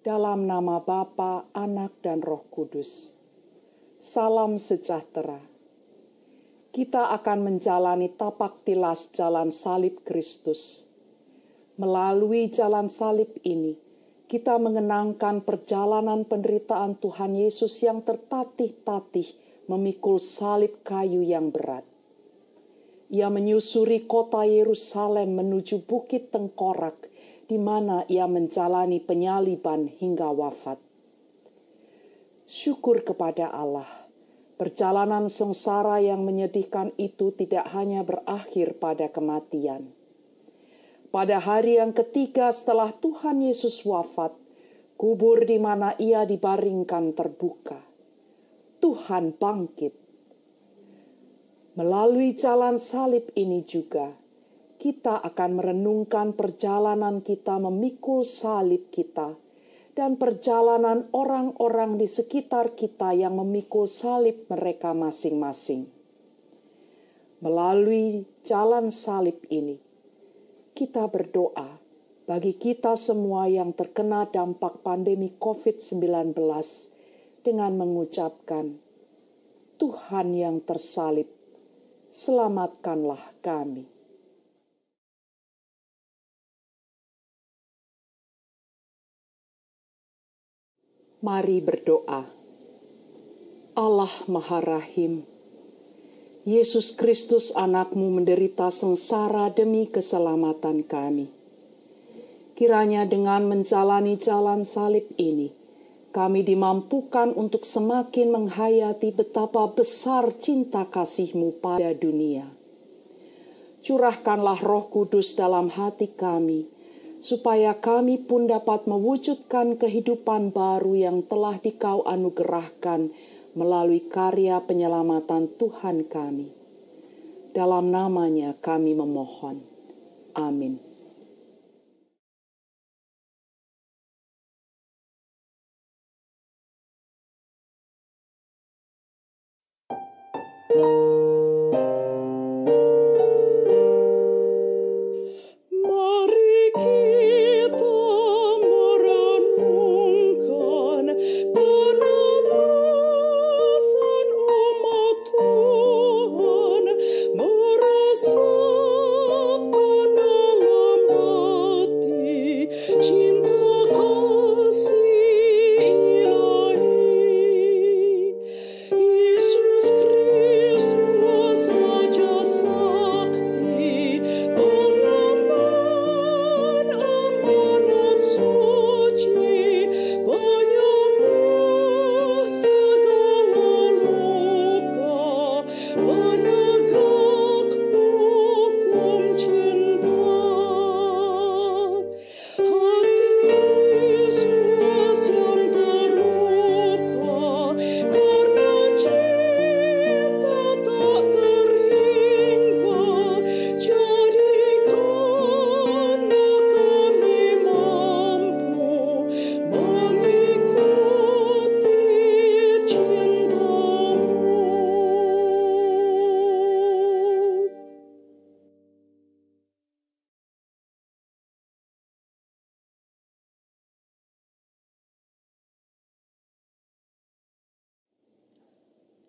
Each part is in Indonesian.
Dalam nama Bapa, Anak, dan Roh Kudus. Salam sejahtera. Kita akan menjalani tapak tilas jalan salib Kristus. Melalui jalan salib ini, kita mengenangkan perjalanan penderitaan Tuhan Yesus yang tertatih-tatih memikul salib kayu yang berat. Ia menyusuri kota Yerusalem menuju Bukit Tengkorak, di mana ia menjalani penyaliban hingga wafat. Syukur kepada Allah, perjalanan sengsara yang menyedihkan itu tidak hanya berakhir pada kematian. Pada hari yang ketiga setelah Tuhan Yesus wafat, kubur di mana ia dibaringkan terbuka. Tuhan bangkit. Melalui jalan salib ini juga, kita akan merenungkan perjalanan kita memikul salib kita dan perjalanan orang-orang di sekitar kita yang memikul salib mereka masing-masing. Melalui jalan salib ini, kita berdoa bagi kita semua yang terkena dampak pandemi COVID-19 dengan mengucapkan, Tuhan yang tersalib, selamatkanlah kami. Mari berdoa. Allah Maha Rahim, Yesus Kristus anakmu menderita sengsara demi keselamatan kami. Kiranya dengan menjalani jalan salib ini, kami dimampukan untuk semakin menghayati betapa besar cinta kasih-Mu pada dunia. Curahkanlah Roh Kudus dalam hati kami, supaya kami pun dapat mewujudkan kehidupan baru yang telah Dikau anugerahkan melalui karya penyelamatan Tuhan kami. Dalam namanya kami memohon. Amin.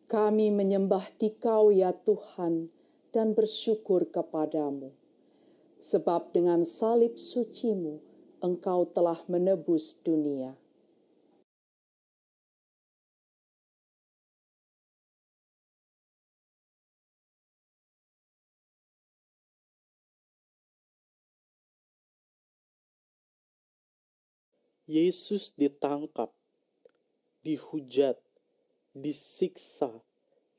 Kami menyembah Dikau ya Tuhan dan bersyukur kepadamu. Sebab dengan salib suci-Mu, Engkau telah menebus dunia. Yesus ditangkap, dihujat, disiksa,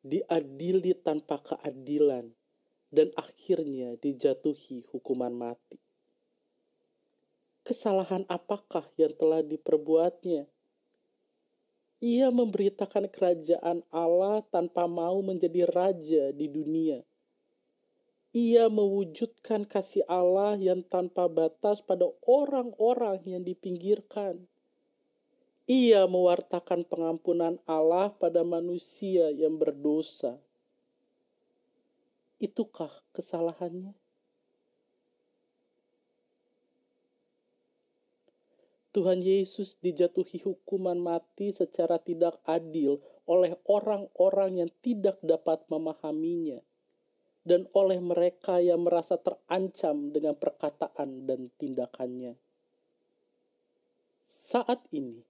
diadili tanpa keadilan, dan akhirnya dijatuhi hukuman mati. Kesalahan apakah yang telah diperbuatnya? Ia memberitakan kerajaan Allah tanpa mau menjadi raja di dunia. Ia mewujudkan kasih Allah yang tanpa batas pada orang-orang yang dipinggirkan. Ia mewartakan pengampunan Allah pada manusia yang berdosa. Itukah kesalahannya? Tuhan Yesus dijatuhi hukuman mati secara tidak adil oleh orang-orang yang tidak dapat memahaminya dan oleh mereka yang merasa terancam dengan perkataan dan tindakannya. Saat ini,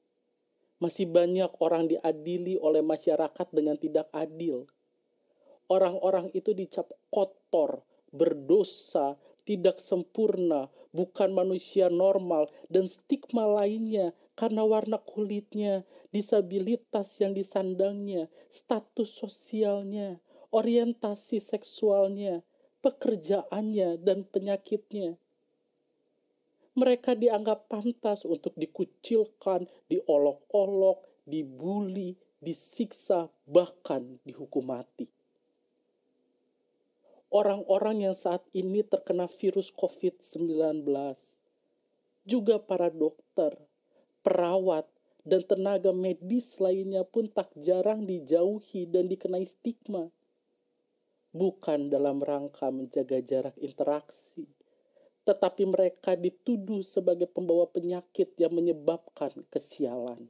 masih banyak orang diadili oleh masyarakat dengan tidak adil. Orang-orang itu dicap kotor, berdosa, tidak sempurna, bukan manusia normal, dan stigma lainnya karena warna kulitnya, disabilitas yang disandangnya, status sosialnya, orientasi seksualnya, pekerjaannya, dan penyakitnya. Mereka dianggap pantas untuk dikucilkan, diolok-olok, dibuli, disiksa, bahkan dihukum mati. Orang-orang yang saat ini terkena virus COVID-19, juga para dokter, perawat, dan tenaga medis lainnya pun tak jarang dijauhi dan dikenai stigma. Bukan dalam rangka menjaga jarak interaksi, tetapi mereka dituduh sebagai pembawa penyakit yang menyebabkan kesialan.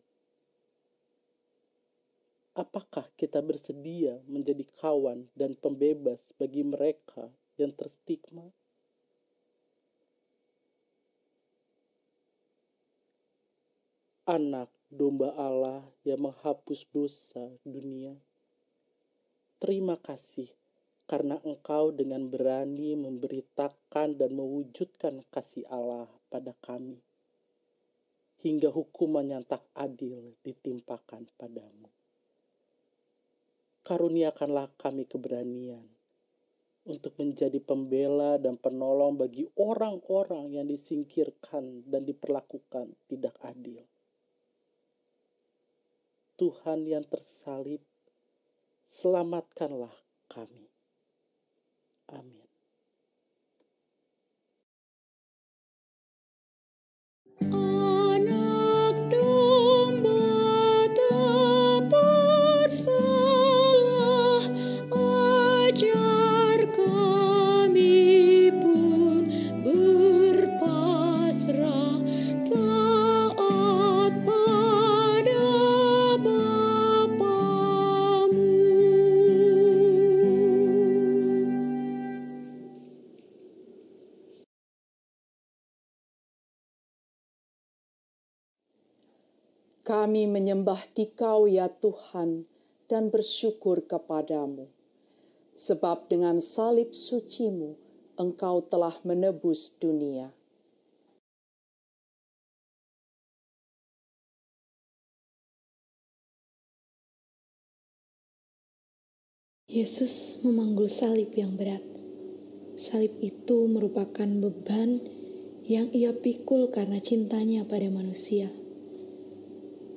Apakah kita bersedia menjadi kawan dan pembebas bagi mereka yang terstigma? Anak domba Allah yang menghapus dosa dunia, terima kasih karena Engkau dengan berani memberitakan dan mewujudkan kasih Allah pada kami, hingga hukuman yang tak adil ditimpakan padamu. Karuniakanlah kami keberanian untuk menjadi pembela dan penolong bagi orang-orang yang disingkirkan dan diperlakukan tidak adil. Tuhan yang tersalib, selamatkanlah kami. Amin. Anak domba tak salah, ajar kami pun berpasrah, taat pada Bapamu. Kami menyembah Dikau ya Tuhan dan bersyukur kepadamu. Sebab dengan salib suci-Mu, Engkau telah menebus dunia. Yesus memanggul salib yang berat. Salib itu merupakan beban yang ia pikul karena cintanya pada manusia.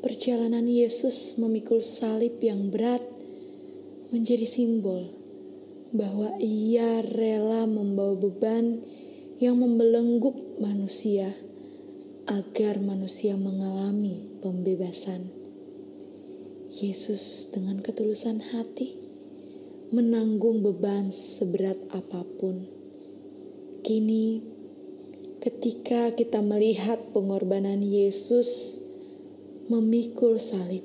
Perjalanan Yesus memikul salib yang berat menjadi simbol bahwa ia rela membawa beban yang membelenggu manusia agar manusia mengalami pembebasan. Yesus dengan ketulusan hati menanggung beban seberat apapun. Kini, ketika kita melihat pengorbanan Yesus memikul salib,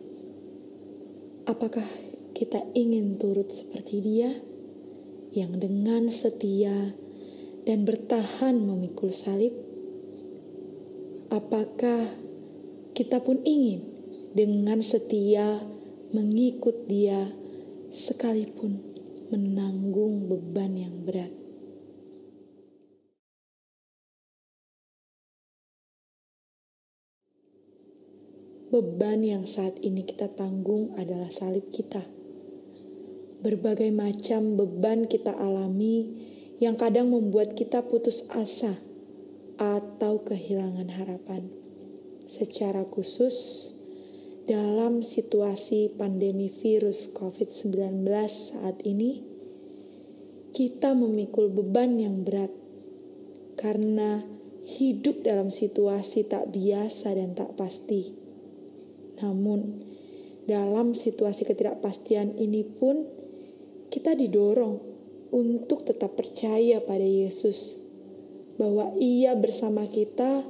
apakah kita ingin turut seperti Dia yang dengan setia dan bertahan memikul salib? Apakah kita pun ingin dengan setia mengikut Dia sekalipun menanggung beban yang berat? Beban yang saat ini kita tanggung adalah salib kita. Berbagai macam beban kita alami yang kadang membuat kita putus asa atau kehilangan harapan. Secara khusus, dalam situasi pandemi virus COVID-19 saat ini, kita memikul beban yang berat karena hidup dalam situasi tak biasa dan tak pasti. Namun, dalam situasi ketidakpastian ini pun, kita didorong untuk tetap percaya pada Yesus, bahwa Ia bersama kita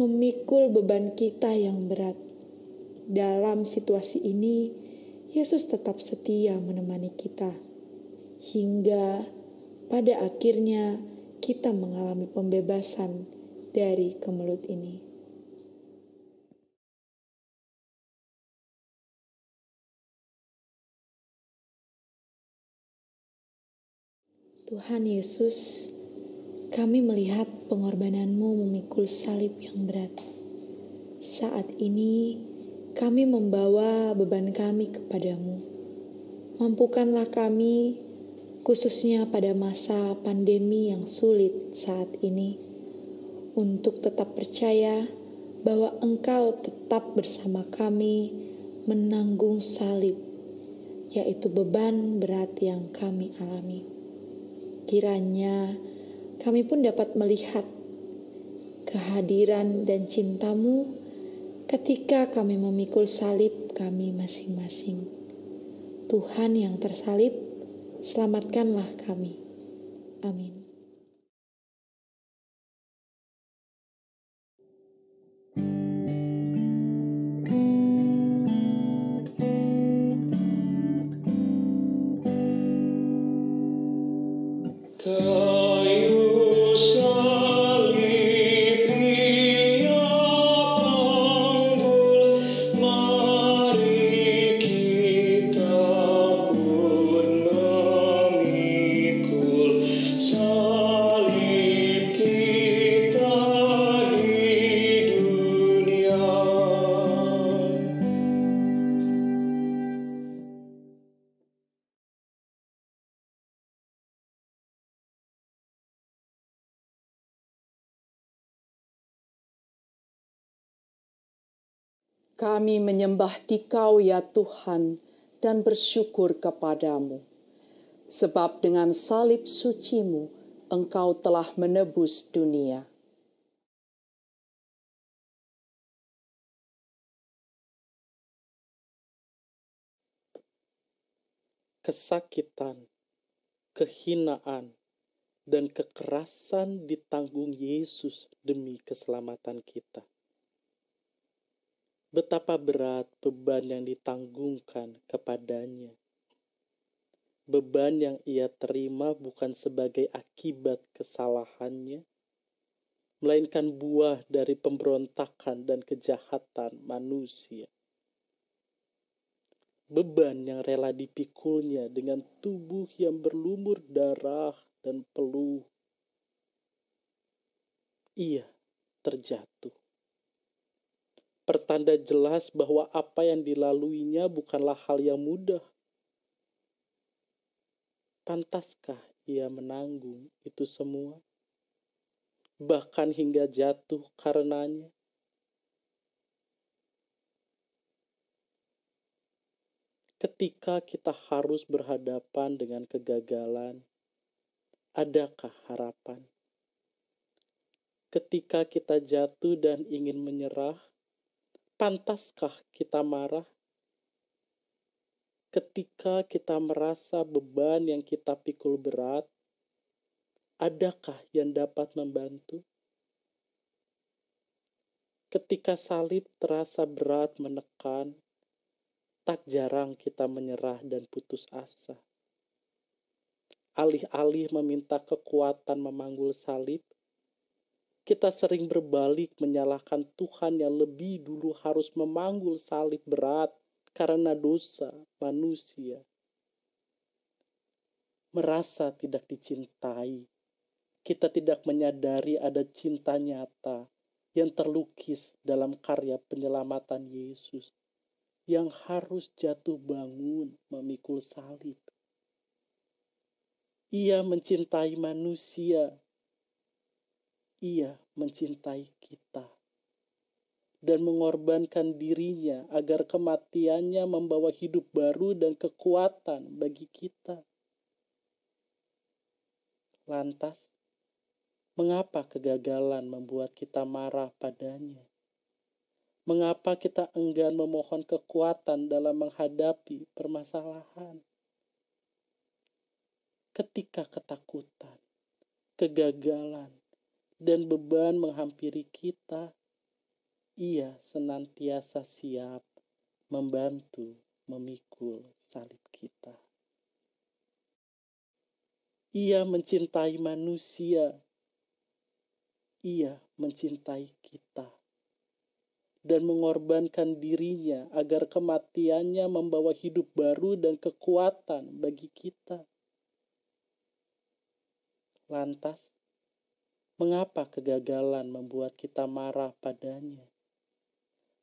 memikul beban kita yang berat. Dalam situasi ini, Yesus tetap setia menemani kita, hingga pada akhirnya kita mengalami pembebasan dari kemelut ini. Tuhan Yesus, kami melihat pengorbanan-Mu memikul salib yang berat. Saat ini, kami membawa beban kami kepadamu. Mampukanlah kami, khususnya pada masa pandemi yang sulit saat ini, untuk tetap percaya bahwa Engkau tetap bersama kami menanggung salib, yaitu beban berat yang kami alami. Kiranya kami pun dapat melihat kehadiran dan cinta-Mu ketika kami memikul salib kami masing-masing. Tuhan yang tersalib, selamatkanlah kami. Amin. Kayu salib Ia panggul, mari kita pun memikul salib kita di dunia. Kami menyembah Dikau ya Tuhan dan bersyukur kepadamu. Sebab dengan salib suci-Mu, Engkau telah menebus dunia. Kesakitan, kehinaan, dan kekerasan ditanggung Yesus demi keselamatan kita. Betapa berat beban yang ditanggungkan kepadanya. Beban yang Ia terima bukan sebagai akibat kesalahannya, melainkan buah dari pemberontakan dan kejahatan manusia. Beban yang rela dipikulnya dengan tubuh yang berlumur darah dan peluh. Ia terjatuh. Pertanda jelas bahwa apa yang dilaluinya bukanlah hal yang mudah. Pantaskah Ia menanggung itu semua? Bahkan hingga jatuh karenanya. Ketika kita harus berhadapan dengan kegagalan, adakah harapan? Ketika kita jatuh dan ingin menyerah, pantaskah kita marah? Ketika kita merasa beban yang kita pikul berat, adakah yang dapat membantu? Ketika salib terasa berat menekan, tak jarang kita menyerah dan putus asa. Alih-alih meminta kekuatan memanggul salib, kita sering berbalik menyalahkan Tuhan yang lebih dulu harus memanggul salib berat karena dosa manusia. Merasa tidak dicintai, kita tidak menyadari ada cinta nyata yang terlukis dalam karya penyelamatan Yesus yang harus jatuh bangun memikul salib. Ia mencintai manusia. Ia mencintai kita dan mengorbankan dirinya agar kematiannya membawa hidup baru dan kekuatan bagi kita. Lantas, mengapa kegagalan membuat kita marah padanya? Mengapa kita enggan memohon kekuatan dalam menghadapi permasalahan? Ketika ketakutan, kegagalan, dan beban menghampiri kita, Ia senantiasa siap membantu memikul salib kita. Ia mencintai manusia. Ia mencintai kita dan mengorbankan dirinya agar kematiannya membawa hidup baru dan kekuatan bagi kita. Lantas, mengapa kegagalan membuat kita marah padanya?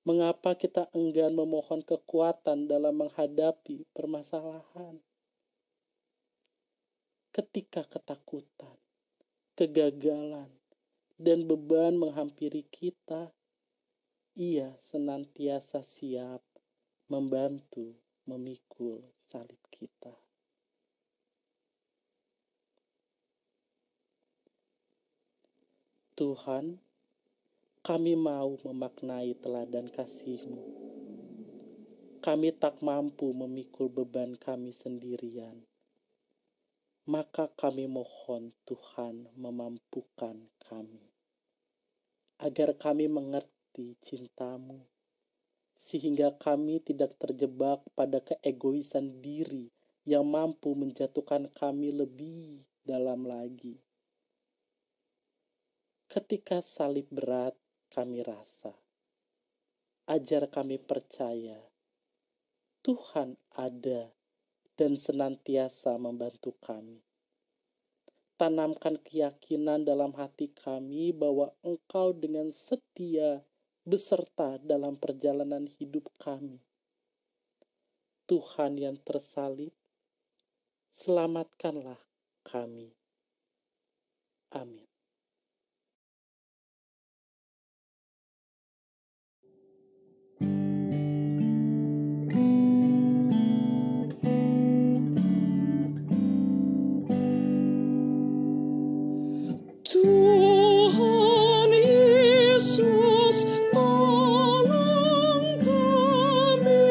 Mengapa kita enggan memohon kekuatan dalam menghadapi permasalahan? Ketika ketakutan, kegagalan, dan beban menghampiri kita, Ia senantiasa siap membantu memikul salib kita. Tuhan, kami mau memaknai teladan kasih-Mu. Kami tak mampu memikul beban kami sendirian. Maka kami mohon Tuhan memampukan kami, agar kami mengerti cinta-Mu, sehingga kami tidak terjebak pada keegoisan diri yang mampu menjatuhkan kami lebih dalam lagi. Ketika salib berat kami rasa, ajar kami percaya Tuhan ada dan senantiasa membantu kami. Tanamkan keyakinan dalam hati kami bahwa Engkau dengan setia beserta dalam perjalanan hidup kami. Tuhan yang tersalib, selamatkanlah kami. Amin. Tuhan Yesus, tolong kami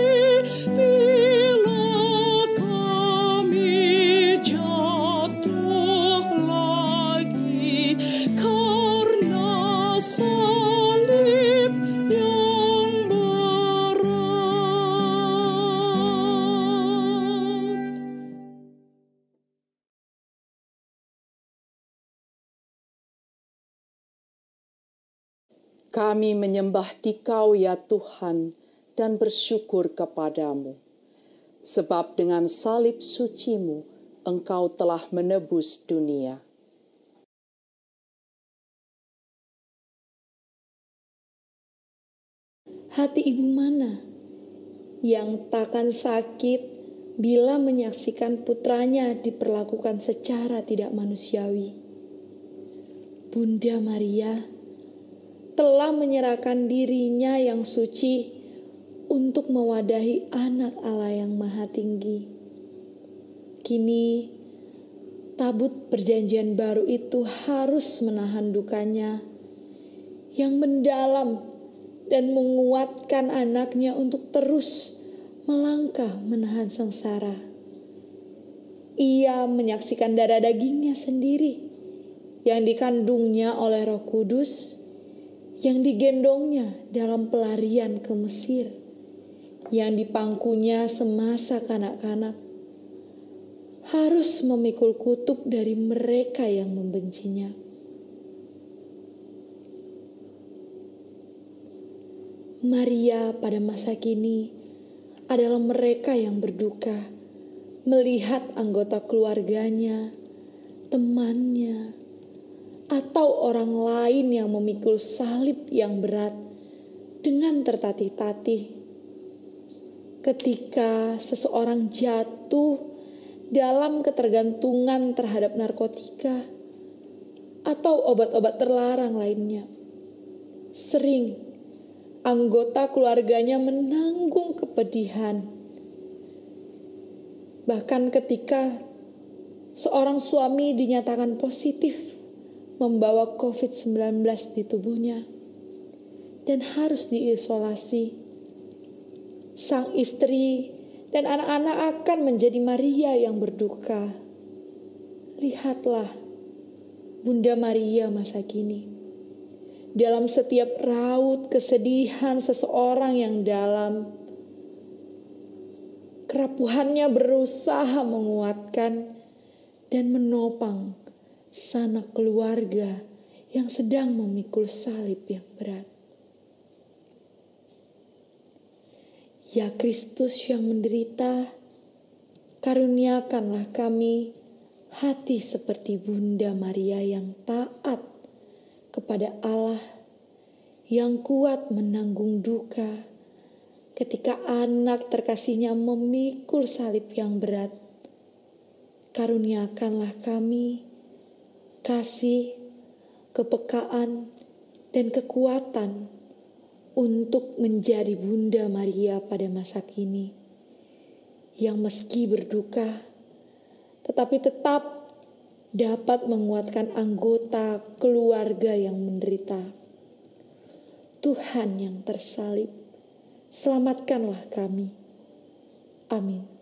bila kami jatuh lagi karena salib yang berat. Kami menyembah Dikau ya Tuhan dan bersyukur kepadamu. Sebab dengan salib suci-Mu, Engkau telah menebus dunia. Hati ibu mana yang takkan sakit bila menyaksikan putranya diperlakukan secara tidak manusiawi? Bunda Maria telah menyerahkan dirinya yang suci untuk mewadahi anak Allah yang maha tinggi. Kini, tabut perjanjian baru itu harus menahan dukanya yang mendalam dan menguatkan anaknya untuk terus melangkah menahan sengsara. Ia menyaksikan darah dagingnya sendiri yang dikandungnya oleh Roh Kudus, yang digendongnya dalam pelarian ke Mesir, yang dipangkunya semasa kanak-kanak, harus memikul kutuk dari mereka yang membencinya. Maria pada masa kini adalah mereka yang berduka melihat anggota keluarganya, temannya, atau orang lain yang memikul salib yang berat dengan tertatih-tatih. Ketika seseorang jatuh dalam ketergantungan terhadap narkotika atau obat-obat terlarang lainnya, sering anggota keluarganya menanggung kepedihan. Bahkan ketika seorang suami dinyatakan positif membawa COVID-19 di tubuhnya dan harus diisolasi, sang istri dan anak-anak akan menjadi Maria yang berduka. Lihatlah Bunda Maria masa kini. dalam setiap raut kesedihan seseorang yang dalam. Kerapuhannya berusaha menguatkan dan menopang sanak keluarga yang sedang memikul salib yang berat. Ya Kristus yang menderita, karuniakanlah kami hati seperti Bunda Maria yang taat kepada Allah, yang kuat menanggung duka ketika anak terkasihnya memikul salib yang berat. Karuniakanlah kami kasih, kepekaan, dan kekuatan untuk menjadi Bunda Maria pada masa kini, yang meski berduka, tetapi tetap dapat menguatkan anggota keluarga yang menderita. Tuhan yang tersalib, selamatkanlah kami. Amin.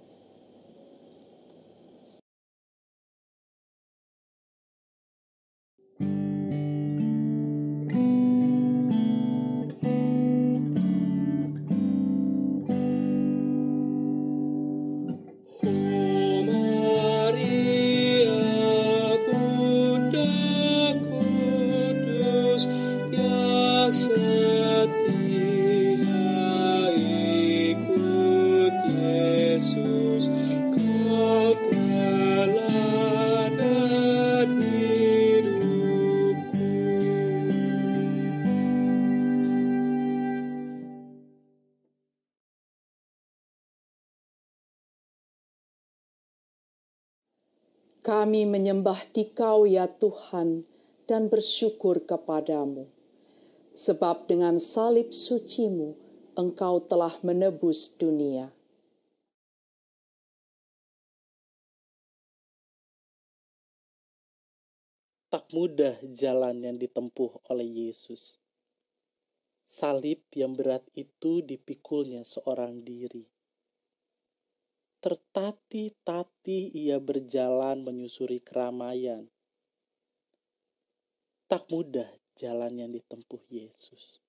Kami menyembah Dikau ya Tuhan dan bersyukur kepadamu. Sebab dengan salib suci-Mu, Engkau telah menebus dunia. Tak mudah jalan yang ditempuh oleh Yesus. Salib yang berat itu dipikulnya seorang diri. Tertatih-tatih ia berjalan menyusuri keramaian. Tak mudah jalan yang ditempuh Yesus.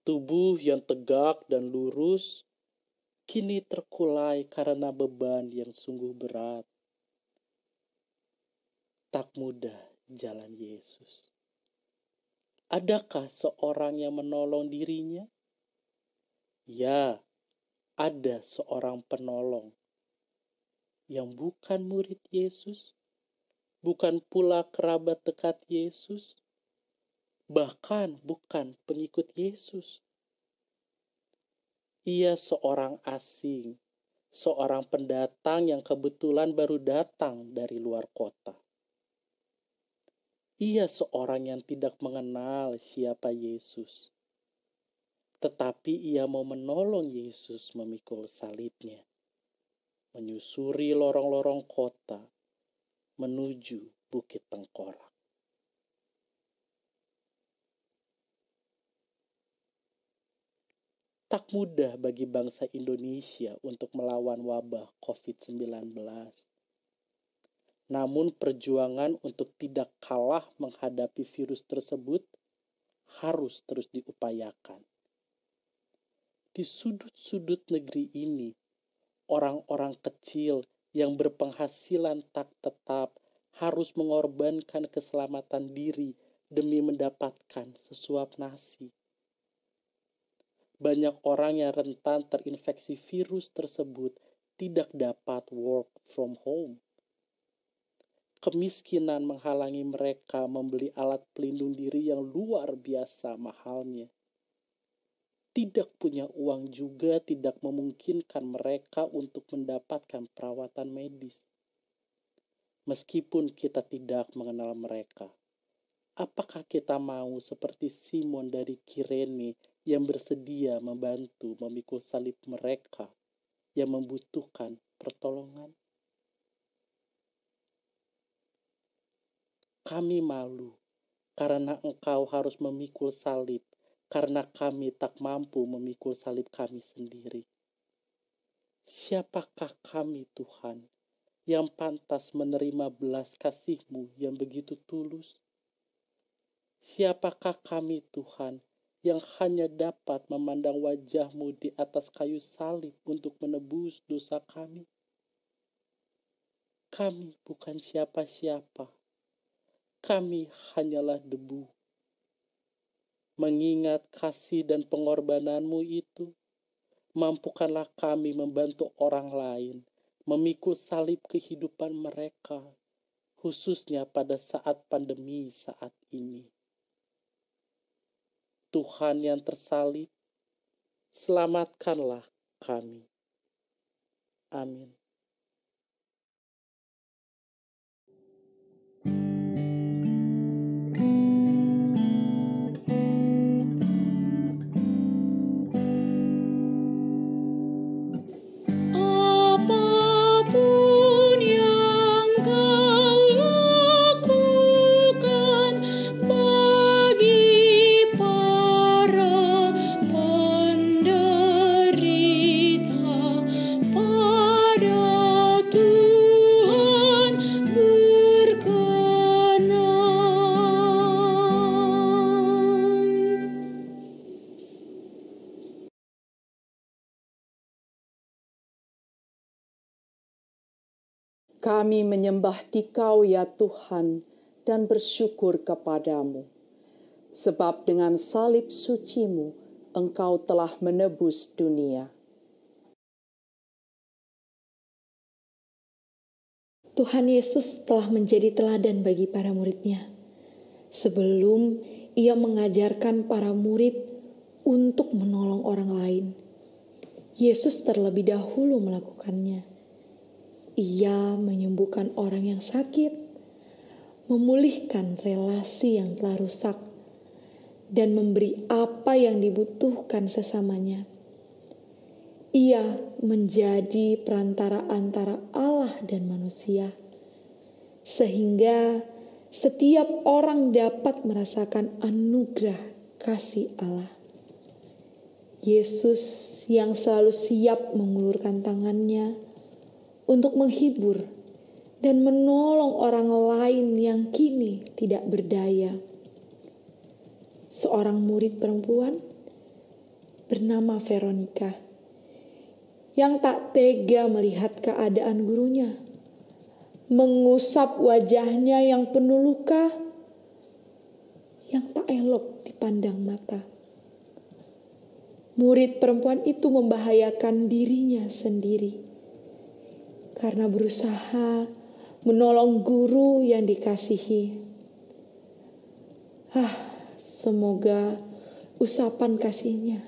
Tubuh yang tegak dan lurus kini terkulai karena beban yang sungguh berat. Tak mudah jalan Yesus. Adakah seorang yang menolong dirinya? Ya, ada seorang penolong yang bukan murid Yesus, bukan pula kerabat dekat Yesus, bahkan bukan pengikut Yesus. Ia seorang asing, seorang pendatang yang kebetulan baru datang dari luar kota. Ia seorang yang tidak mengenal siapa Yesus. Tetapi ia mau menolong Yesus memikul salibnya, menyusuri lorong-lorong kota, menuju Bukit Tengkorak. Tak mudah bagi bangsa Indonesia untuk melawan wabah COVID-19. Namun perjuangan untuk tidak kalah menghadapi virus tersebut harus terus diupayakan. Di sudut-sudut negeri ini, orang-orang kecil yang berpenghasilan tak tetap harus mengorbankan keselamatan diri demi mendapatkan sesuap nasi. Banyak orang yang rentan terinfeksi virus tersebut tidak dapat work from home. Kemiskinan menghalangi mereka membeli alat pelindung diri yang luar biasa mahalnya. Tidak punya uang juga tidak memungkinkan mereka untuk mendapatkan perawatan medis. Meskipun kita tidak mengenal mereka, apakah kita mau seperti Simon dari Kirene yang bersedia membantu memikul salib mereka yang membutuhkan pertolongan? Kami malu karena engkau harus memikul salib, karena kami tak mampu memikul salib kami sendiri. Siapakah kami, Tuhan, yang pantas menerima belas kasih-Mu yang begitu tulus? Siapakah kami, Tuhan, yang hanya dapat memandang wajah-Mu di atas kayu salib untuk menebus dosa kami? Kami bukan siapa-siapa. Kami hanyalah debu. Mengingat kasih dan pengorbanan-Mu itu, mampukanlah kami membantu orang lain memikul salib kehidupan mereka, khususnya pada saat pandemi saat ini. Tuhan yang tersalib, selamatkanlah kami. Amin. Apapun yang kau lakukan bagi para penderita, pada Tuhan berkenan. Kami menyembah Dikau ya Tuhan dan bersyukur kepadamu. Sebab dengan salib suci-Mu, Engkau telah menebus dunia. Tuhan Yesus telah menjadi teladan bagi para murid-Nya. Sebelum Ia mengajarkan para murid untuk menolong orang lain, Yesus terlebih dahulu melakukannya. Ia menyembuhkan orang yang sakit, memulihkan relasi yang telah rusak, dan memberi apa yang dibutuhkan sesamanya. Ia menjadi perantara antara Allah dan manusia, sehingga setiap orang dapat merasakan anugerah kasih Allah. Yesus yang selalu siap mengulurkan tangannya untuk menghibur dan menolong orang lain yang kini tidak berdaya. Seorang murid perempuan bernama Veronica yang tak tega melihat keadaan gurunya, mengusap wajahnya yang penuh luka yang tak elok dipandang mata. Murid perempuan itu membahayakan dirinya sendiri karena berusaha menolong guru yang dikasihi. Semoga usapan kasihnya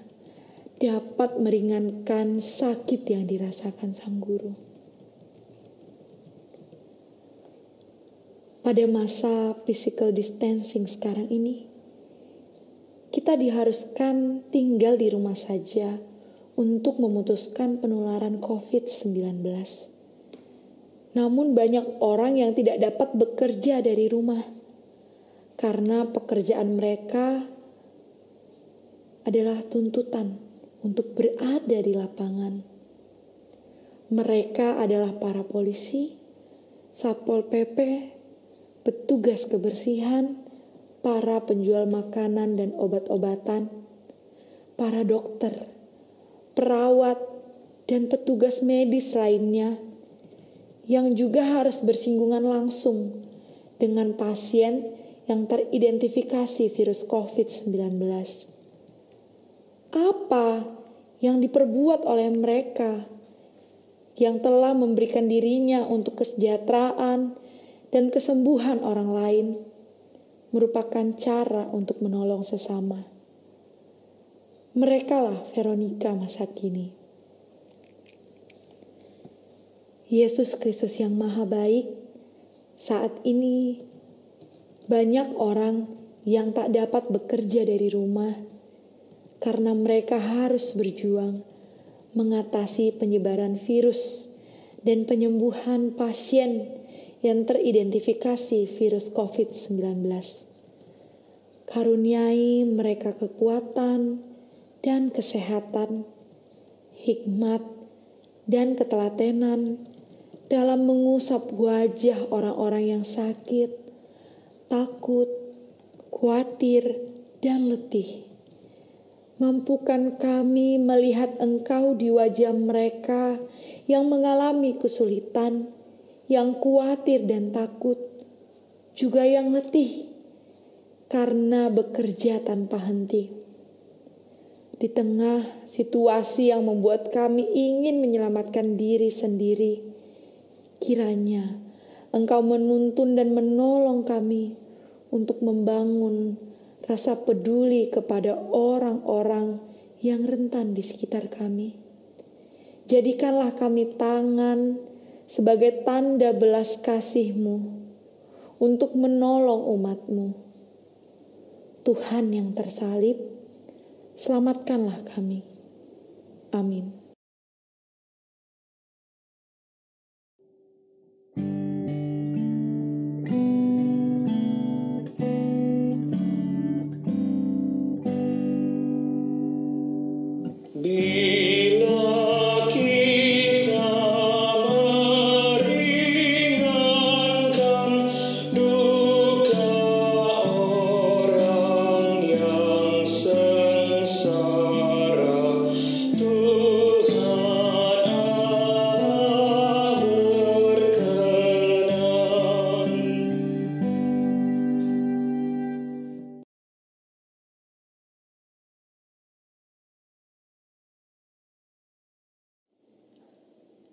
dapat meringankan sakit yang dirasakan sang guru. Pada masa physical distancing sekarang ini, kita diharuskan tinggal di rumah saja untuk memutuskan penularan COVID-19. Namun banyak orang yang tidak dapat bekerja dari rumah karena pekerjaan mereka adalah tuntutan untuk berada di lapangan. Mereka adalah para polisi, Satpol PP, petugas kebersihan, para penjual makanan dan obat-obatan, para dokter, perawat, dan petugas medis lainnya yang juga harus bersinggungan langsung dengan pasien yang teridentifikasi virus COVID-19. Apa yang diperbuat oleh mereka yang telah memberikan dirinya untuk kesejahteraan dan kesembuhan orang lain merupakan cara untuk menolong sesama. Merekalah Veronica masa kini. Yesus Kristus yang Maha Baik, saat ini banyak orang yang tak dapat bekerja dari rumah karena mereka harus berjuang mengatasi penyebaran virus dan penyembuhan pasien yang teridentifikasi virus COVID-19. Karuniai mereka kekuatan dan kesehatan, hikmat dan ketelatenan dalam mengusap wajah orang-orang yang sakit, takut, khawatir, dan letih. Mampukan kami melihat Engkau di wajah mereka yang mengalami kesulitan, yang khawatir dan takut, juga yang letih karena bekerja tanpa henti. Di tengah situasi yang membuat kami ingin menyelamatkan diri sendiri, kiranya Engkau menuntun dan menolong kami untuk membangun rasa peduli kepada orang-orang yang rentan di sekitar kami. Jadikanlah kami tangan sebagai tanda belas kasih-Mu untuk menolong umat-Mu. Tuhan yang tersalib, selamatkanlah kami. Amin. Bila kita meringankan duka orang yang sengsara, Tuhan Allah berkenan.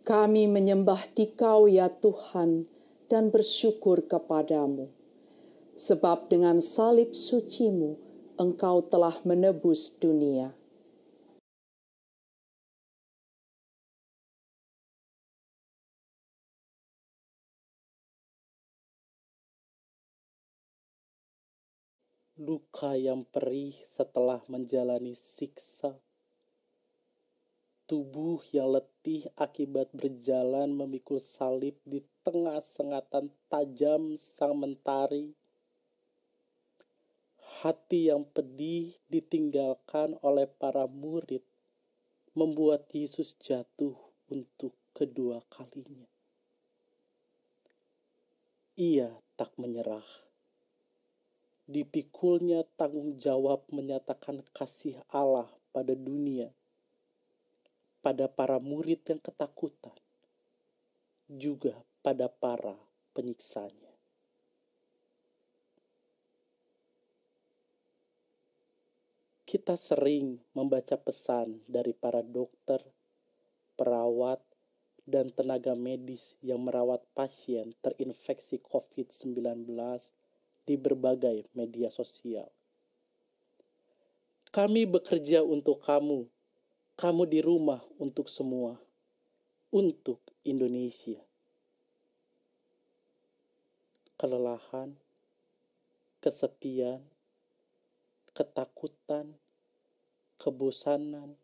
Kami menyembah Dikau ya Tuhan dan bersyukur kepadamu. Sebab dengan salib suci-Mu, Engkau telah menebus dunia. Luka yang perih setelah menjalani siksa. Tubuh yang letih akibat berjalan memikul salib di tengah sengatan tajam sang mentari. Hati yang pedih ditinggalkan oleh para murid membuat Yesus jatuh untuk kedua kalinya. Ia tak menyerah. Dipikulnya tanggung jawab menyatakan kasih Allah pada dunia, pada para murid yang ketakutan, juga pada para penyiksanya. Kita sering membaca pesan dari para dokter, perawat, dan tenaga medis yang merawat pasien terinfeksi COVID-19 di berbagai media sosial. Kami bekerja untuk kamu di rumah untuk semua, untuk Indonesia. Kelelahan, kesepian, ketakutan, kebosanan,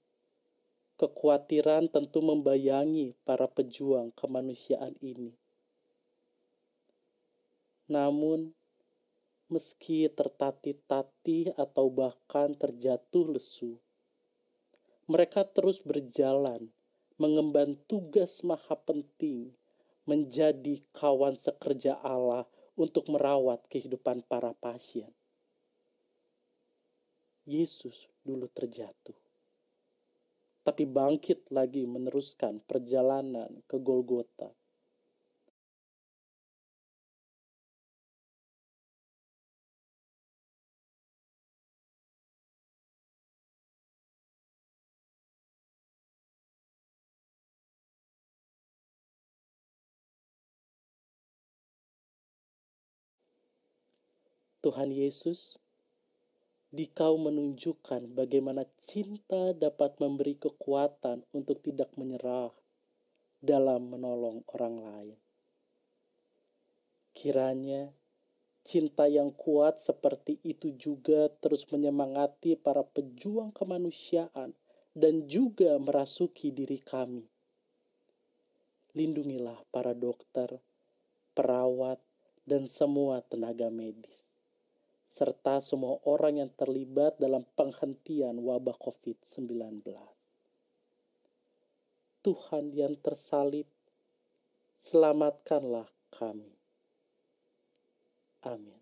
kekhawatiran tentu membayangi para pejuang kemanusiaan ini. Namun, meski tertatih-tatih atau bahkan terjatuh lesu, mereka terus berjalan mengemban tugas maha penting menjadi kawan sekerja Allah untuk merawat kehidupan para pasien. Yesus dulu terjatuh, tapi bangkit lagi meneruskan perjalanan ke Golgota. Tuhan Yesus, Dikau menunjukkan bagaimana cinta dapat memberi kekuatan untuk tidak menyerah dalam menolong orang lain. Kiranya cinta yang kuat seperti itu juga terus menyemangati para pejuang kemanusiaan dan juga merasuki diri kami. Lindungilah para dokter, perawat, dan semua tenaga medis, serta semua orang yang terlibat dalam penghentian wabah COVID-19. Tuhan yang tersalib, selamatkanlah kami. Amin.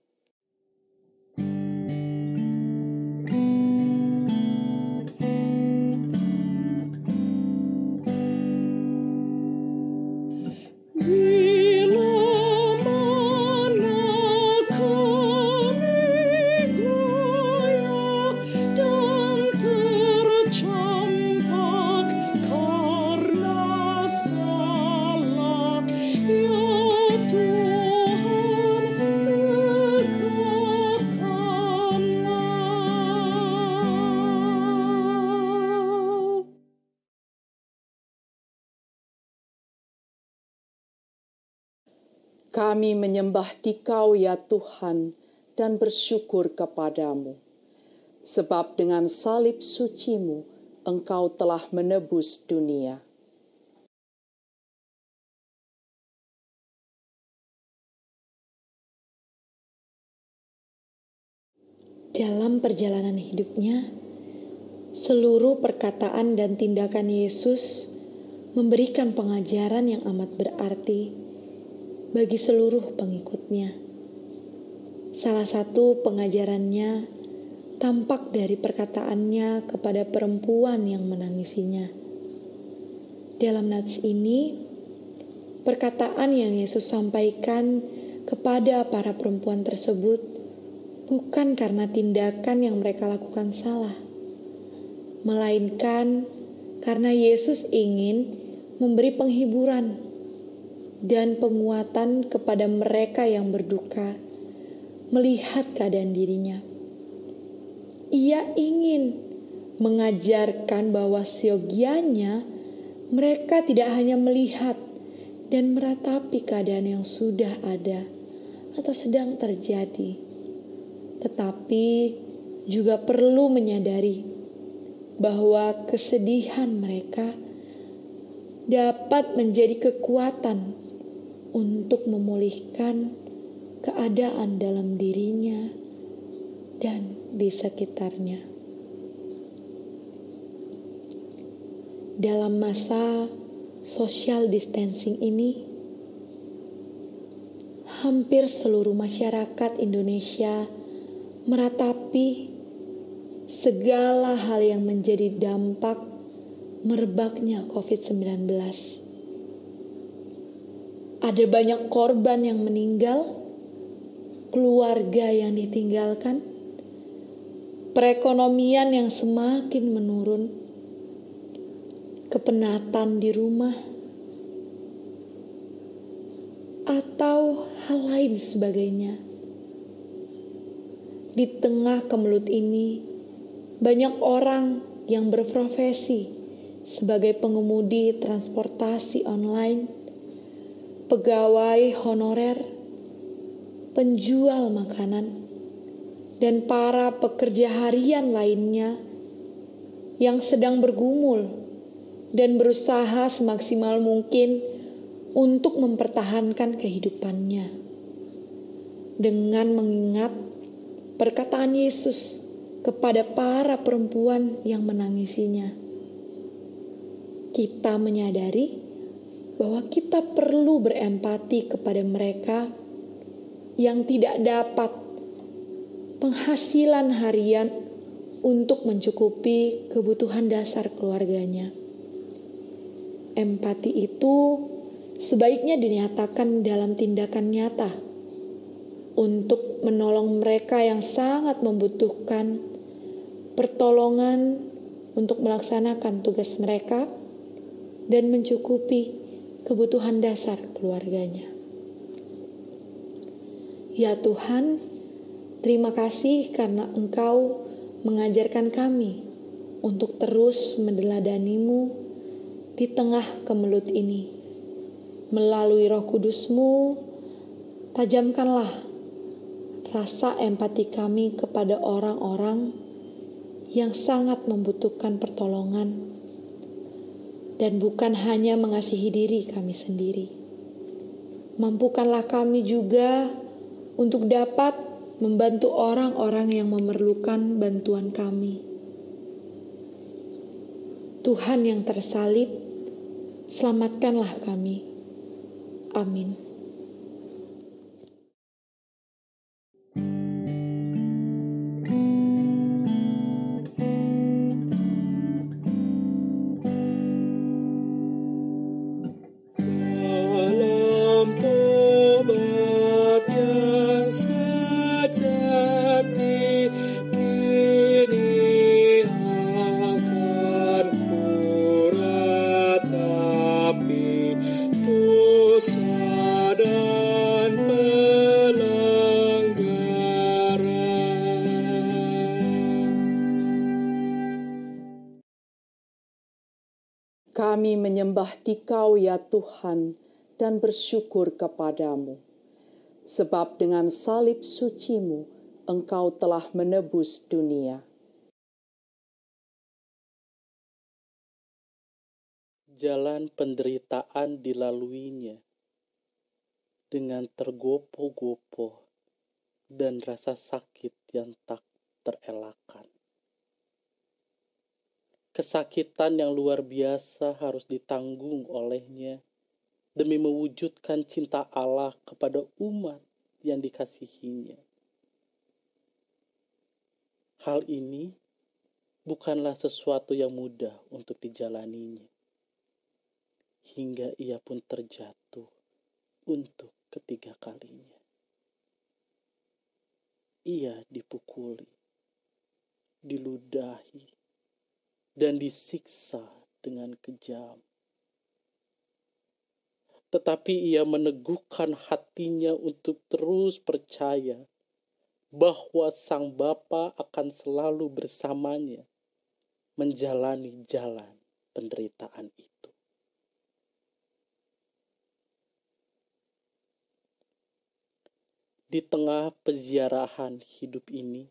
Kami menyembah Dikau ya Tuhan dan bersyukur kepadamu. Sebab dengan salib suci-Mu, Engkau telah menebus dunia. Dalam perjalanan hidupnya, seluruh perkataan dan tindakan Yesus memberikan pengajaran yang amat berarti bagi seluruh pengikutnya. Salah satu pengajarannya tampak dari perkataannya kepada perempuan yang menangisinya. Dalam nats ini, perkataan yang Yesus sampaikan kepada para perempuan tersebut bukan karena tindakan yang mereka lakukan salah, melainkan karena Yesus ingin memberi penghiburan dan penguatan kepada mereka yang berduka melihat keadaan dirinya. Ia ingin mengajarkan bahwa seyogianya mereka tidak hanya melihat dan meratapi keadaan yang sudah ada atau sedang terjadi, tetapi juga perlu menyadari bahwa kesedihan mereka dapat menjadi kekuatan untuk memulihkan keadaan dalam dirinya dan di sekitarnya. Dalam masa social distancing ini, hampir seluruh masyarakat Indonesia meratapi segala hal yang menjadi dampak merebaknya COVID-19. Ada banyak korban yang meninggal, keluarga yang ditinggalkan, perekonomian yang semakin menurun, kepenatan di rumah, atau hal lain sebagainya. Di tengah kemelut ini, banyak orang yang berprofesi sebagai pengemudi transportasi online, pegawai honorer, penjual makanan, dan para pekerja harian lainnya yang sedang bergumul dan berusaha semaksimal mungkin untuk mempertahankan kehidupannya. Dengan mengingat perkataan Yesus kepada para perempuan yang menangisinya, kita menyadari bahwa kita perlu berempati kepada mereka yang tidak dapat penghasilan harian untuk mencukupi kebutuhan dasar keluarganya. Empati itu sebaiknya dinyatakan dalam tindakan nyata untuk menolong mereka yang sangat membutuhkan pertolongan untuk melaksanakan tugas mereka dan mencukupi kebutuhan dasar keluarganya. Ya Tuhan, terima kasih karena Engkau mengajarkan kami untuk terus meneladani-Mu di tengah kemelut ini. Melalui Roh Kudus-Mu, tajamkanlah rasa empati kami kepada orang-orang yang sangat membutuhkan pertolongan, dan bukan hanya mengasihi diri kami sendiri. Mampukanlah kami juga untuk dapat membantu orang-orang yang memerlukan bantuan kami. Tuhan yang tersalib, selamatkanlah kami. Amin. Dalam tobat yang sejati, kini akan kuratapi dosa dan pelanggaran. Kami menyembah Dikau ya Tuhan dan bersyukur kepadamu. sebab dengan salib sucimu Engkau telah menebus dunia. Jalan penderitaan dilaluinya dengan tergopoh-gopoh dan rasa sakit yang tak terelakkan. Kesakitan yang luar biasa harus ditanggung olehnya demi mewujudkan cinta Allah kepada umat yang dikasihinya. Hal ini bukanlah sesuatu yang mudah untuk dijalaninya, hingga ia pun terjatuh untuk ketiga kalinya. Ia dipukuli, diludahi, dan disiksa dengan kejam. Tetapi ia meneguhkan hatinya untuk terus percaya bahwa Sang Bapa akan selalu bersamanya menjalani jalan penderitaan itu. Di tengah peziarahan hidup ini,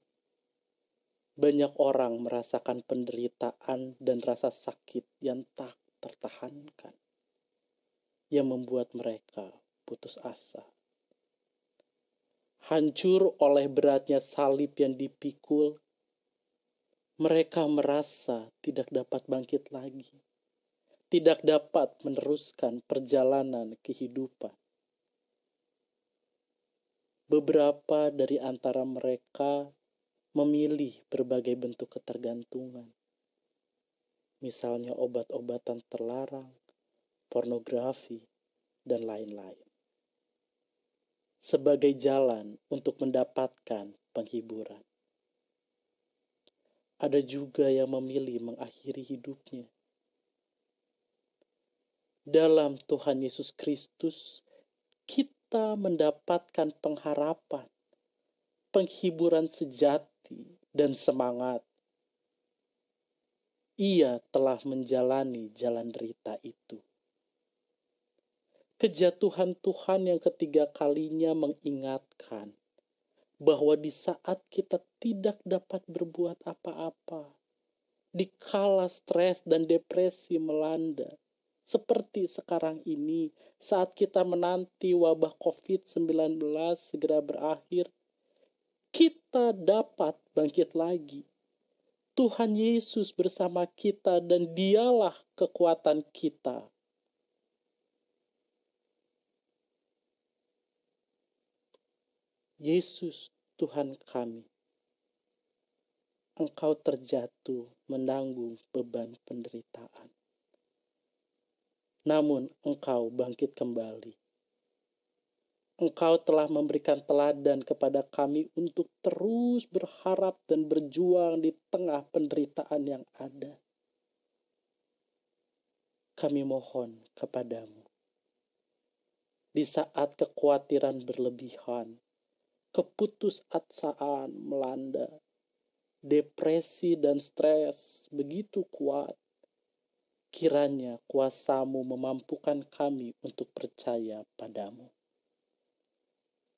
banyak orang merasakan penderitaan dan rasa sakit yang tak tertahankan, yang membuat mereka putus asa. Hancur oleh beratnya salib yang dipikul, mereka merasa tidak dapat bangkit lagi, tidak dapat meneruskan perjalanan kehidupan. Beberapa dari antara mereka memilih berbagai bentuk ketergantungan. Misalnya obat-obatan terlarang, pornografi, dan lain-lain. Sebagai jalan untuk mendapatkan penghiburan. Ada juga yang memilih mengakhiri hidupnya. Dalam Tuhan Yesus Kristus, kita mendapatkan pengharapan, penghiburan sejati, dan semangat. Ia telah menjalani jalan derita itu. Kejatuhan Tuhan yang ketiga kalinya mengingatkan bahwa di saat kita tidak dapat berbuat apa-apa, dikala stres dan depresi melanda, seperti sekarang ini, saat kita menanti wabah COVID-19 segera berakhir, kita dapat bangkit lagi. Tuhan Yesus bersama kita dan Dialah kekuatan kita. Yesus, Tuhan kami, Engkau terjatuh menanggung beban penderitaan. Namun Engkau bangkit kembali. Engkau telah memberikan teladan kepada kami untuk terus berharap dan berjuang di tengah penderitaan yang ada. Kami mohon kepadamu, di saat kekhawatiran berlebihan, keputusasaan melanda, depresi dan stres begitu kuat, kiranya kuasa-Mu memampukan kami untuk percaya padamu.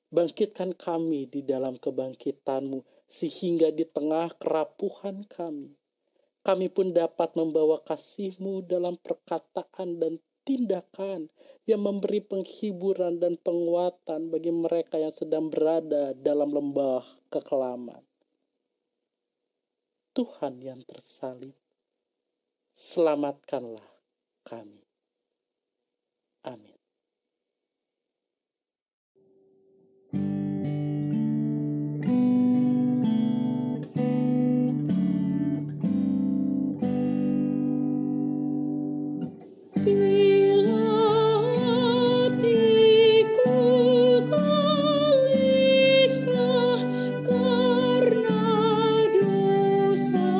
Bangkitkan kami di dalam kebangkitan-Mu, sehingga di tengah kerapuhan kami pun dapat membawa kasih-Mu dalam perkataan dan tindakan yang memberi penghiburan dan penguatan bagi mereka yang sedang berada dalam lembah kekelaman. Tuhan yang tersalib, selamatkanlah kami. Amin. Bila hatiku gelisah karena dosa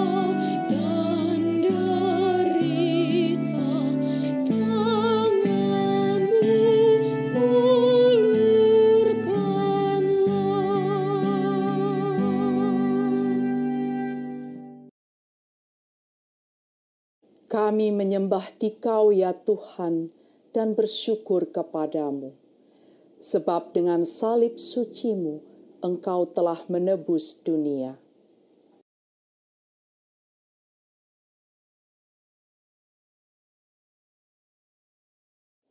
dan derita, tangan-Mu ulurkanlah. Kami menyembah Dikau ya Tuhan dan bersyukur kepadamu. sebab dengan salib sucimu engkau telah menebus dunia.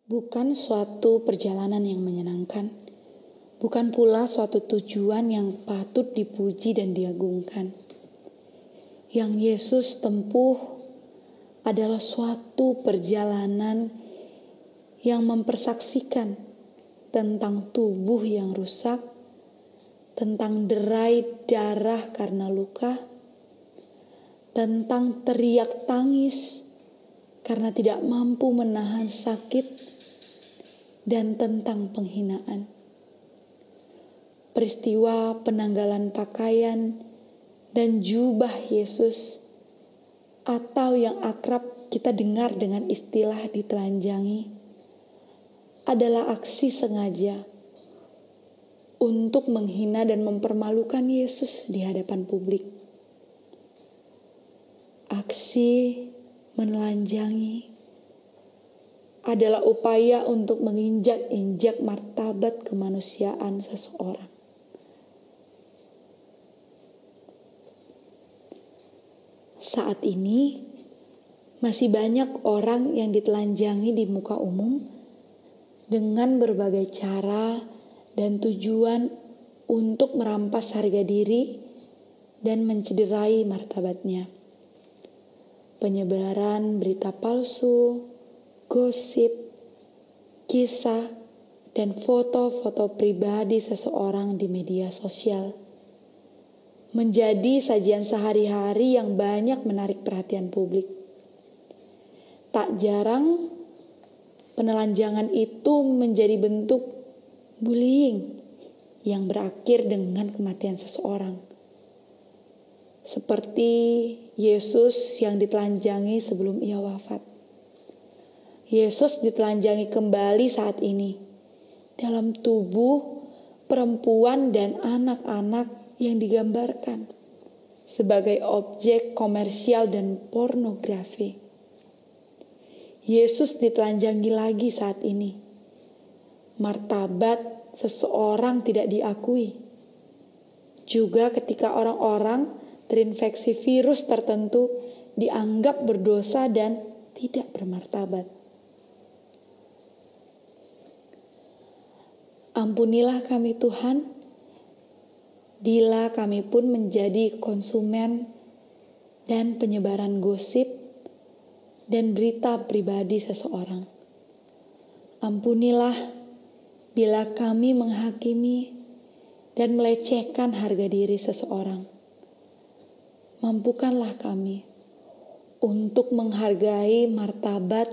Bukan suatu perjalanan yang menyenangkan, bukan pula suatu tujuan yang patut dipuji dan diagungkan. Yang Yesus tempuh adalah suatu perjalanan yang mempersaksikan tentang tubuh yang rusak, tentang derai darah karena luka, tentang teriak tangis karena tidak mampu menahan sakit, dan tentang penghinaan. Peristiwa penanggalan pakaian dan jubah Yesus, atau yang akrab kita dengar dengan istilah ditelanjangi, adalah aksi sengaja untuk menghina dan mempermalukan Yesus di hadapan publik. Aksi menelanjangi adalah upaya untuk menginjak-injak martabat kemanusiaan seseorang. Saat ini, masih banyak orang yang ditelanjangi di muka umum dengan berbagai cara dan tujuan untuk merampas harga diri dan mencederai martabatnya. Penyebaran berita palsu, gosip, kisah, dan foto-foto pribadi seseorang di media sosial menjadi sajian sehari-hari yang banyak menarik perhatian publik. Tak jarang, penelanjangan itu menjadi bentuk bullying yang berakhir dengan kematian seseorang. Seperti Yesus yang ditelanjangi sebelum ia wafat. Yesus ditelanjangi kembali saat ini dalam tubuh perempuan dan anak-anak yang digambarkan sebagai objek komersial dan pornografi. Yesus ditelanjangi lagi saat ini. Martabat seseorang tidak diakui. Juga ketika orang-orang terinfeksi virus tertentu dianggap berdosa dan tidak bermartabat. Ampunilah kami Tuhan, bila kami pun menjadi konsumen dan penyebaran gosip dan berita pribadi seseorang. Ampunilah bila kami menghakimi dan melecehkan harga diri seseorang. Mampukanlah kami untuk menghargai martabat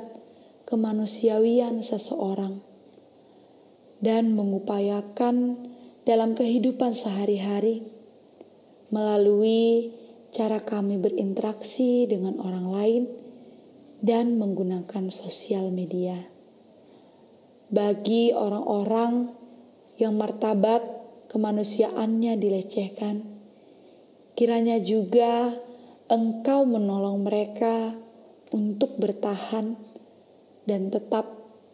kemanusiawian seseorang dan mengupayakan dalam kehidupan sehari-hari melalui cara kami berinteraksi dengan orang lain dan menggunakan sosial media. Bagi orang-orang yang martabat kemanusiaannya dilecehkan, kiranya juga Engkau menolong mereka untuk bertahan dan tetap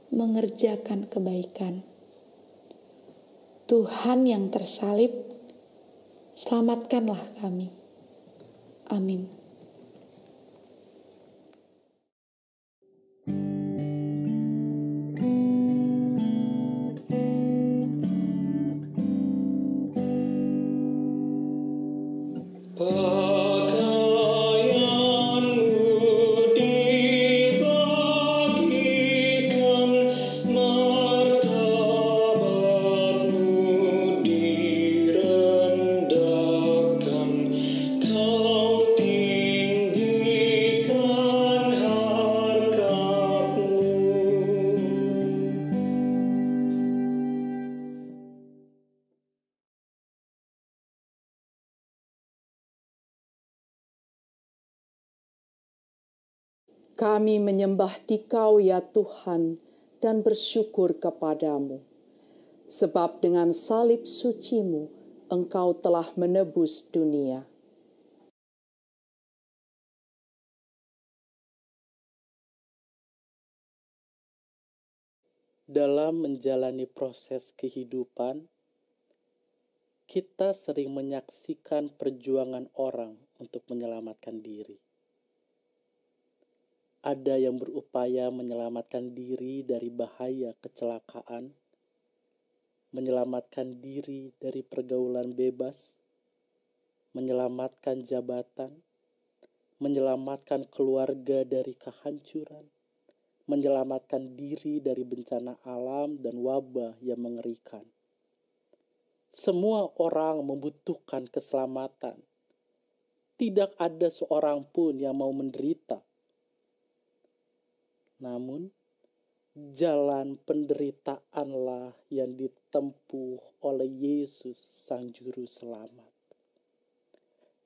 mengerjakan kebaikan. Tuhan yang tersalib, selamatkanlah kami. Amin. Pakaianmu dibagikan, martabatmu direndahkan, kau tinggikan harkatmu. Kami menyembah Dikau ya Tuhan dan bersyukur kepadamu. Sebab dengan salib sucimu Engkau telah menebus dunia. Dalam menjalani proses kehidupan, kita sering menyaksikan perjuangan orang untuk menyelamatkan diri. Ada yang berupaya menyelamatkan diri dari bahaya kecelakaan, menyelamatkan diri dari pergaulan bebas, menyelamatkan jabatan, menyelamatkan keluarga dari kehancuran, menyelamatkan diri dari bencana alam dan wabah yang mengerikan. Semua orang membutuhkan keselamatan. Tidak ada seorang pun yang mau menderita. Namun, jalan penderitaanlah yang ditempuh oleh Yesus Sang Juru Selamat.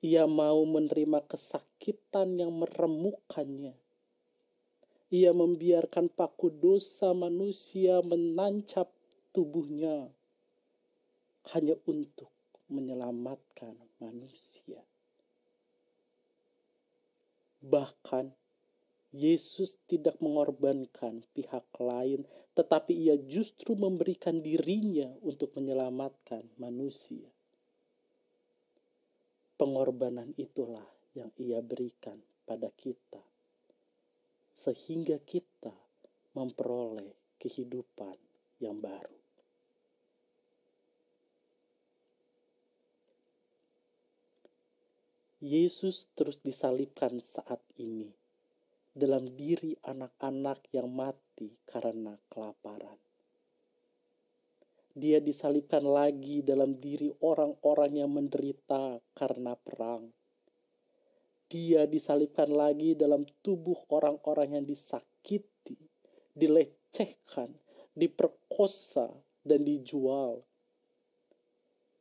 Ia mau menerima kesakitan yang meremukkannya. Ia membiarkan paku dosa manusia menancap tubuhnya hanya untuk menyelamatkan manusia. Bahkan, Yesus tidak mengorbankan pihak lain, tetapi ia justru memberikan dirinya untuk menyelamatkan manusia. Pengorbanan itulah yang ia berikan pada kita, sehingga kita memperoleh kehidupan yang baru. Yesus terus disalibkan saat ini dalam diri anak-anak yang mati karena kelaparan. Dia disalibkan lagi dalam diri orang-orang yang menderita karena perang. Dia disalibkan lagi dalam tubuh orang-orang yang disakiti, dilecehkan, diperkosa, dan dijual.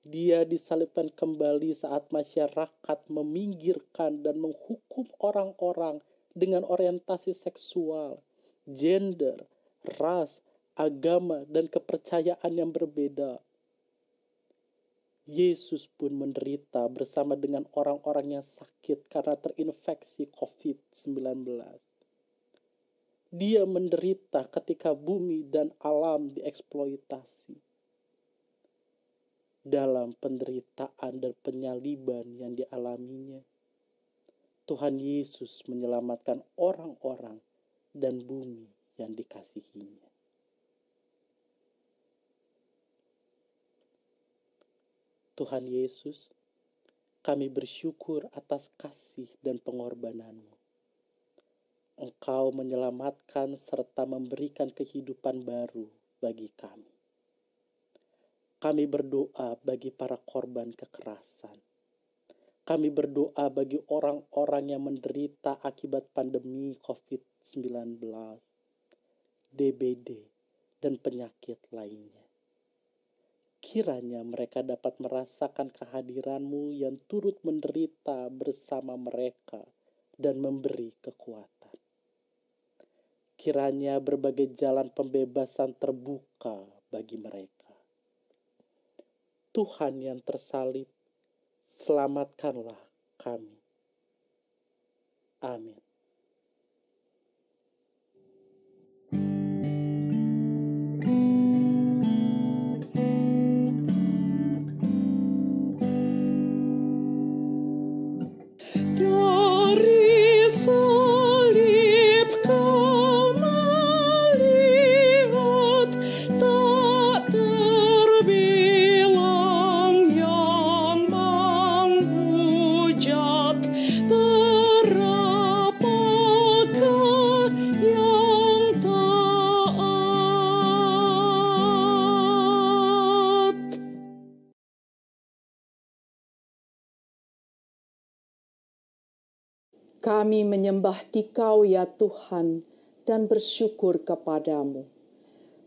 Dia disalibkan kembali saat masyarakat meminggirkan dan menghukum orang-orang dengan orientasi seksual, gender, ras, agama, dan kepercayaan yang berbeda. Yesus pun menderita bersama dengan orang-orang yang sakit karena terinfeksi COVID-19. Dia menderita ketika bumi dan alam dieksploitasi. Dalam penderitaan dan penyaliban yang dialaminya, Tuhan Yesus menyelamatkan orang-orang dan bumi yang dikasihinya. Tuhan Yesus, kami bersyukur atas kasih dan pengorbanan-Mu. Engkau menyelamatkan serta memberikan kehidupan baru bagi kami. Kami berdoa bagi para korban kekerasan. Kami berdoa bagi orang-orang yang menderita akibat pandemi COVID-19, DBD, dan penyakit lainnya. Kiranya mereka dapat merasakan kehadiran-Mu yang turut menderita bersama mereka dan memberi kekuatan. Kiranya berbagai jalan pembebasan terbuka bagi mereka. Tuhan yang tersalib, selamatkanlah kami. Amin. Dari salib Kau melihat tak terbilang yang menghujat, berapakah yang taat. Kami menyembah Dikau ya Tuhan dan bersyukur kepadamu.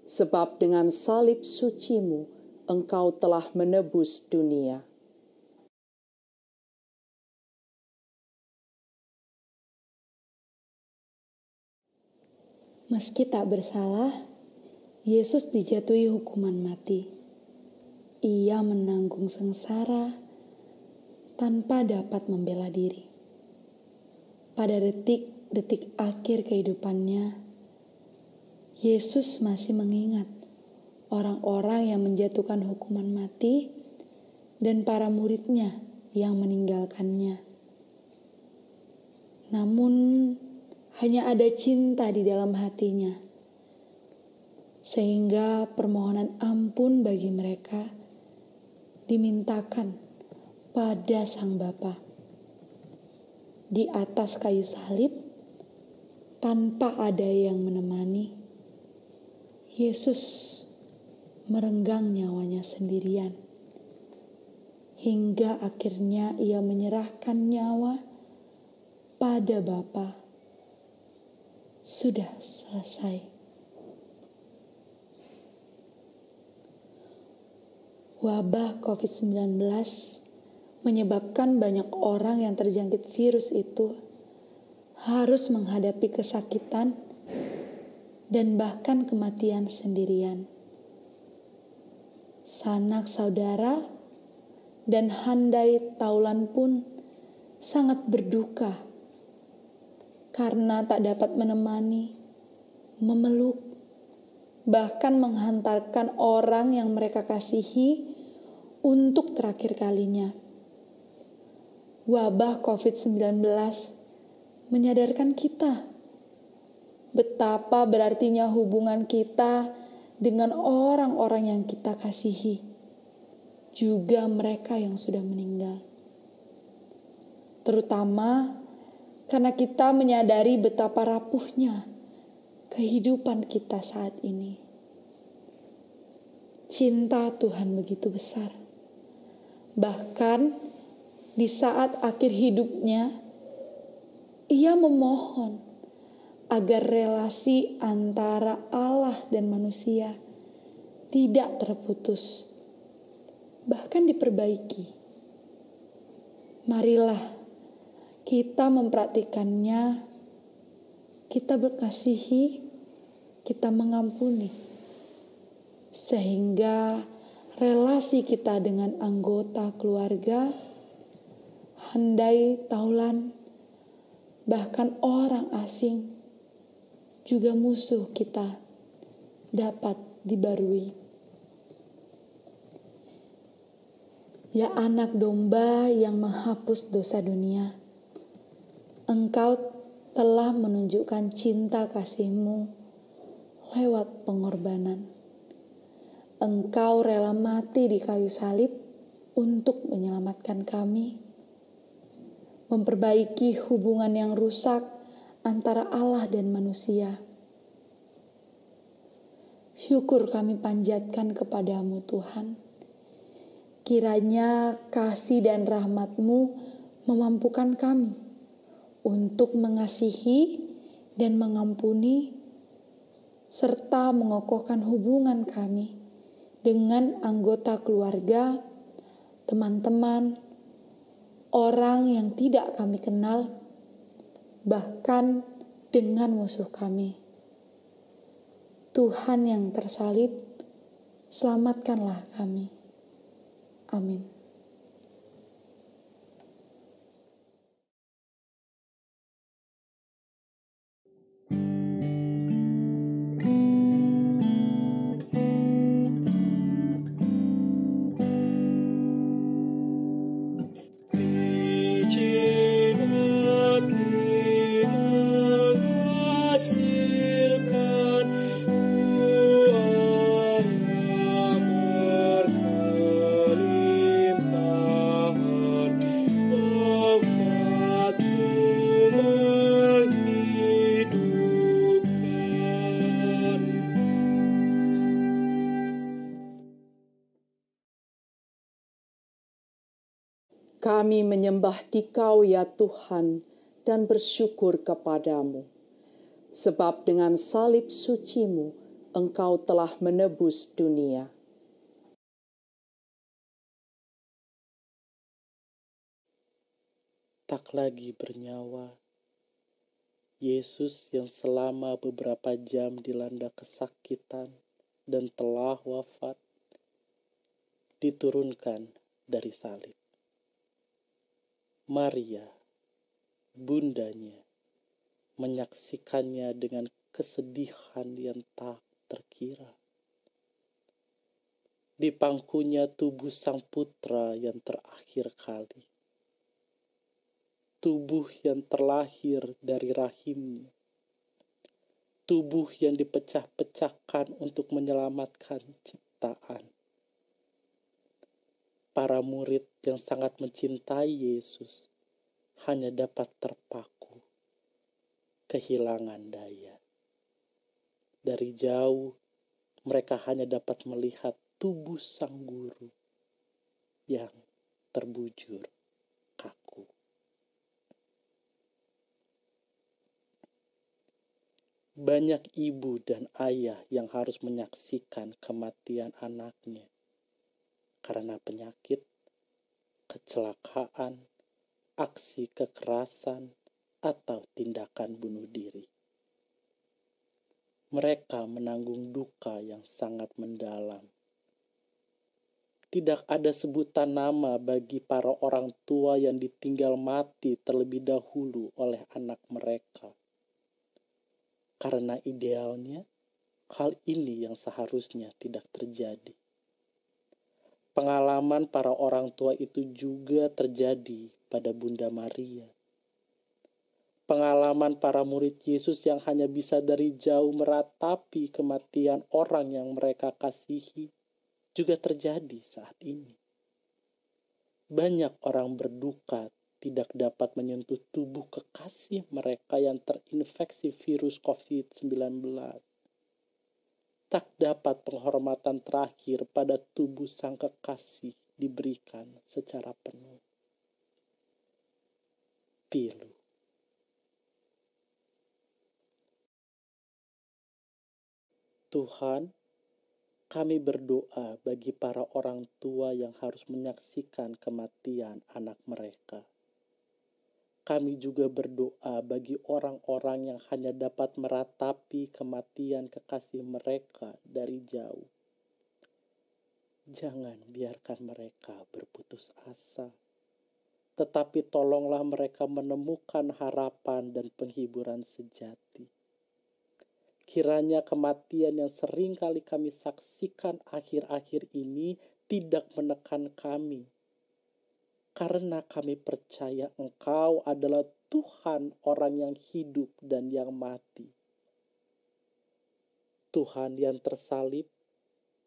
Sebab dengan salib suci-Mu, Engkau telah menebus dunia. Meski tak bersalah, Yesus dijatuhi hukuman mati. Ia menanggung sengsara tanpa dapat membela diri. Pada detik-detik akhir kehidupannya, Yesus masih mengingat orang-orang yang menjatuhkan hukuman mati dan para muridnya yang meninggalkannya. Namun, hanya ada cinta di dalam hatinya, sehingga permohonan ampun bagi mereka dimintakan pada Sang Bapa. Di atas kayu salib, tanpa ada yang menemani, Yesus merenggang nyawanya sendirian, hingga akhirnya ia menyerahkan nyawa pada Bapa. Sudah selesai. Wabah COVID-19 menyebabkan banyak orang yang terjangkit virus itu harus menghadapi kesakitan dan bahkan kematian sendirian. Sanak saudara dan handai taulan pun sangat berduka karena tak dapat menemani, memeluk, bahkan menghantarkan orang yang mereka kasihi untuk terakhir kalinya. Wabah COVID-19 menyadarkan kita betapa berartinya hubungan kita dengan orang-orang yang kita kasihi, juga mereka yang sudah meninggal. Terutama karena kita menyadari betapa rapuhnya kehidupan kita saat ini. Cinta Tuhan begitu besar. Bahkan di saat akhir hidupnya, Ia memohon agar relasi antara Allah dan manusia tidak terputus, bahkan diperbaiki. Marilah kita mempraktikannya, kita berkasihi, kita mengampuni, sehingga relasi kita dengan anggota keluarga, handai taulan, bahkan orang asing, juga musuh kita dapat dibarui. Ya anak domba yang menghapus dosa dunia, Engkau telah menunjukkan cinta kasih-Mu lewat pengorbanan. Engkau rela mati di kayu salib untuk menyelamatkan kami, memperbaiki hubungan yang rusak antara Allah dan manusia. Syukur kami panjatkan kepadamu Tuhan. Kiranya kasih dan rahmat-Mu memampukan kami untuk mengasihi dan mengampuni, serta mengokohkan hubungan kami dengan anggota keluarga, teman-teman, orang yang tidak kami kenal, bahkan dengan musuh kami. Tuhan yang tersalib, selamatkanlah kami. Amin. Kami menyembah Dikau ya Tuhan dan bersyukur kepadamu. Sebab dengan salib suci-Mu, Engkau telah menebus dunia. Tak lagi bernyawa, Yesus yang selama beberapa jam dilanda kesakitan dan telah wafat, diturunkan dari salib. Maria, bundanya, menyaksikannya dengan kesedihan yang tak terkira. Di pangkunya tubuh sang putra yang terakhir kali. Tubuh yang terlahir dari rahimnya. Tubuh yang dipecah-pecahkan untuk menyelamatkan ciptaan. Para murid yang sangat mencintai Yesus hanya dapat terpaku, kehilangan daya. Dari jauh, mereka hanya dapat melihat tubuh sang guru yang terbujur kaku. Banyak ibu dan ayah yang harus menyaksikan kematian anaknya karena penyakit, kecelakaan, aksi kekerasan, atau tindakan bunuh diri. Mereka menanggung duka yang sangat mendalam. Tidak ada sebutan nama bagi para orang tua yang ditinggal mati terlebih dahulu oleh anak mereka. Karena idealnya, hal ini yang seharusnya tidak terjadi. Pengalaman para orang tua itu juga terjadi pada Bunda Maria. Pengalaman para murid Yesus yang hanya bisa dari jauh meratapi kematian orang yang mereka kasihi juga terjadi saat ini. Banyak orang berduka tidak dapat menyentuh tubuh kekasih mereka yang terinfeksi virus COVID-19. Tak dapat penghormatan terakhir pada tubuh sang kekasih diberikan secara penuh. Pilu. Tuhan, kami berdoa bagi para orang tua yang harus menyaksikan kematian anak mereka. Kami juga berdoa bagi orang-orang yang hanya dapat meratapi kematian kekasih mereka dari jauh. Jangan biarkan mereka berputus asa, tetapi tolonglah mereka menemukan harapan dan penghiburan sejati. Kiranya kematian yang sering kali kami saksikan akhir-akhir ini tidak menekan kami, karena kami percaya Engkau adalah Tuhan orang yang hidup dan yang mati. Tuhan yang tersalib,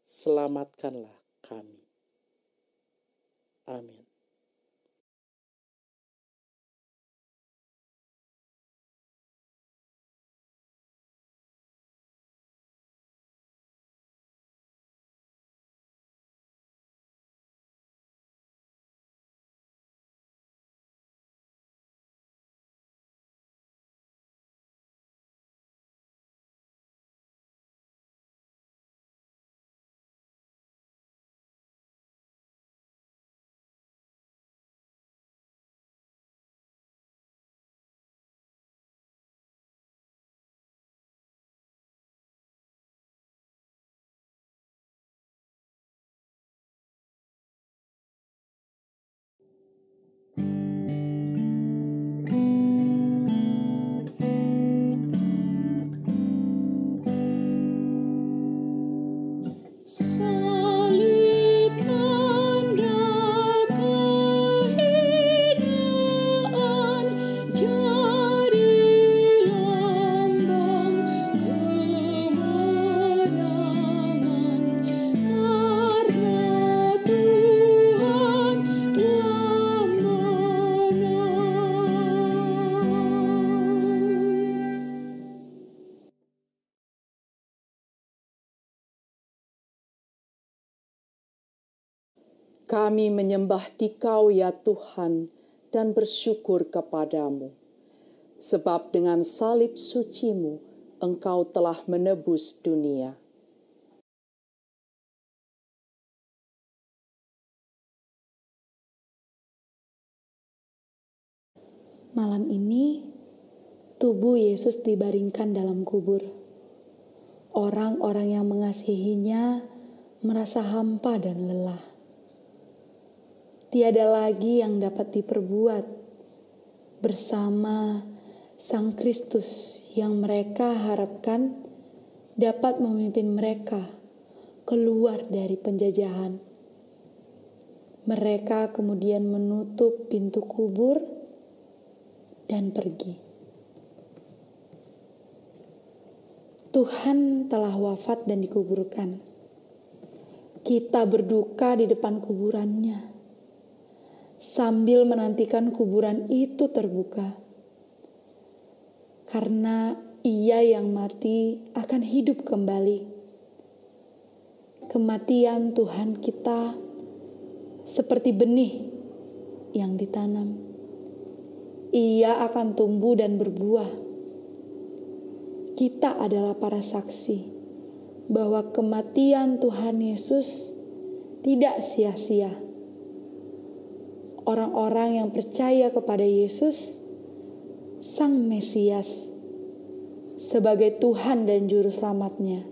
selamatkanlah kami. Amin. Salib tanda kehinaan, jadi lambang kemenangan, karena Tuhan telah menang. Kami menyembah Dikau ya Tuhan dan bersyukur kepadamu. Sebab dengan salib suci-Mu, Engkau telah menebus dunia. Malam ini, tubuh Yesus dibaringkan dalam kubur. Orang-orang yang mengasihinya merasa hampa dan lelah. Tiada lagi yang dapat diperbuat bersama Sang Kristus yang mereka harapkan dapat memimpin mereka keluar dari penjajahan. Mereka kemudian menutup pintu kubur dan pergi. Tuhan telah wafat dan dikuburkan. Kita berduka di depan kuburannya, sambil menantikan kuburan itu terbuka. Karena Ia yang mati akan hidup kembali. Kematian Tuhan kita seperti benih yang ditanam. Ia akan tumbuh dan berbuah. Kita adalah para saksi bahwa kematian Tuhan Yesus tidak sia-sia. Orang-orang yang percaya kepada Yesus, Sang Mesias, sebagai Tuhan dan Juru Selamatnya,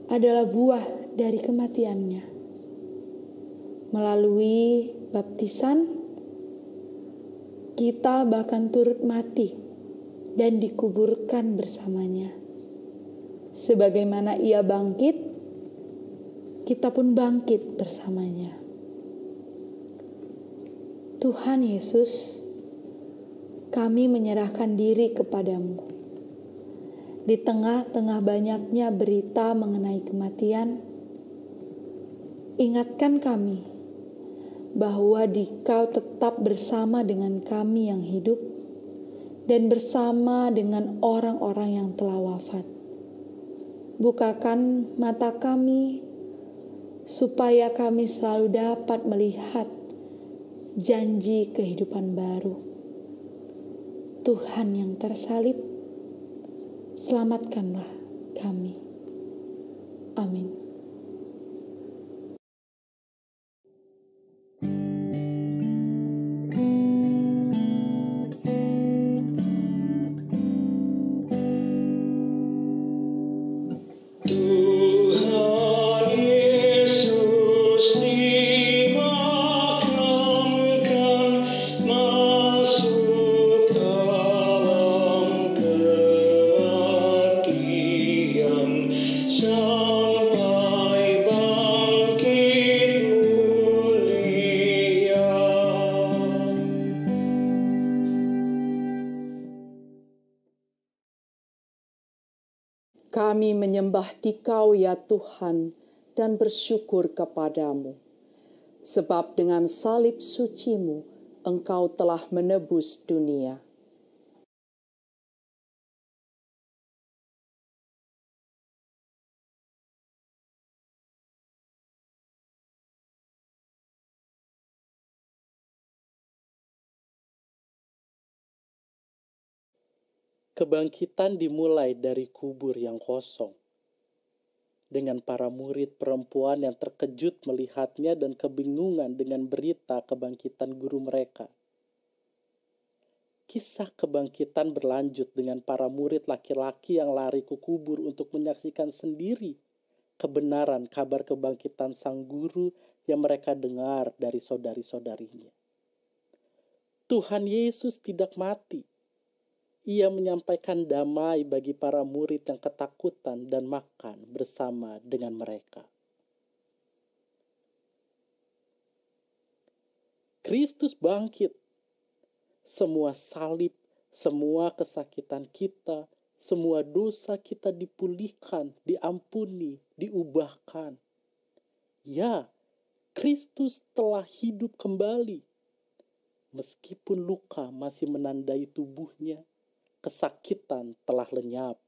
adalah buah dari kematiannya. Melalui baptisan, kita bahkan turut mati dan dikuburkan bersamanya. Sebagaimana Ia bangkit, kita pun bangkit bersamanya. Tuhan Yesus, kami menyerahkan diri kepadamu. Di tengah-tengah banyaknya berita mengenai kematian, ingatkan kami bahwa Dikau tetap bersama dengan kami yang hidup dan bersama dengan orang-orang yang telah wafat. Bukakan mata kami supaya kami selalu dapat melihat janji kehidupan baru. Tuhan yang tersalib, selamatkanlah kami. Amin. Tuhan Yesus dimakamkan, masuk alam kematian, sampai bangkit mulia. Kami menyembah Dikau ya Tuhan dan bersyukur kepadamu. Sebab dengan salib suci-Mu, Engkau telah menebus dunia. Kebangkitan dimulai dari kubur yang kosong, dengan para murid perempuan yang terkejut melihatnya dan kebingungan dengan berita kebangkitan guru mereka. Kisah kebangkitan berlanjut dengan para murid laki-laki yang lari ke kubur untuk menyaksikan sendiri kebenaran kabar kebangkitan sang guru yang mereka dengar dari saudari-saudarinya. Tuhan Yesus tidak mati. Ia menyampaikan damai bagi para murid yang ketakutan dan makan bersama dengan mereka. Kristus bangkit. Semua salib, semua kesakitan kita, semua dosa kita dipulihkan, diampuni, diubahkan. Ya, Kristus telah hidup kembali. Meskipun luka masih menandai tubuhnya, kesakitan telah lenyap,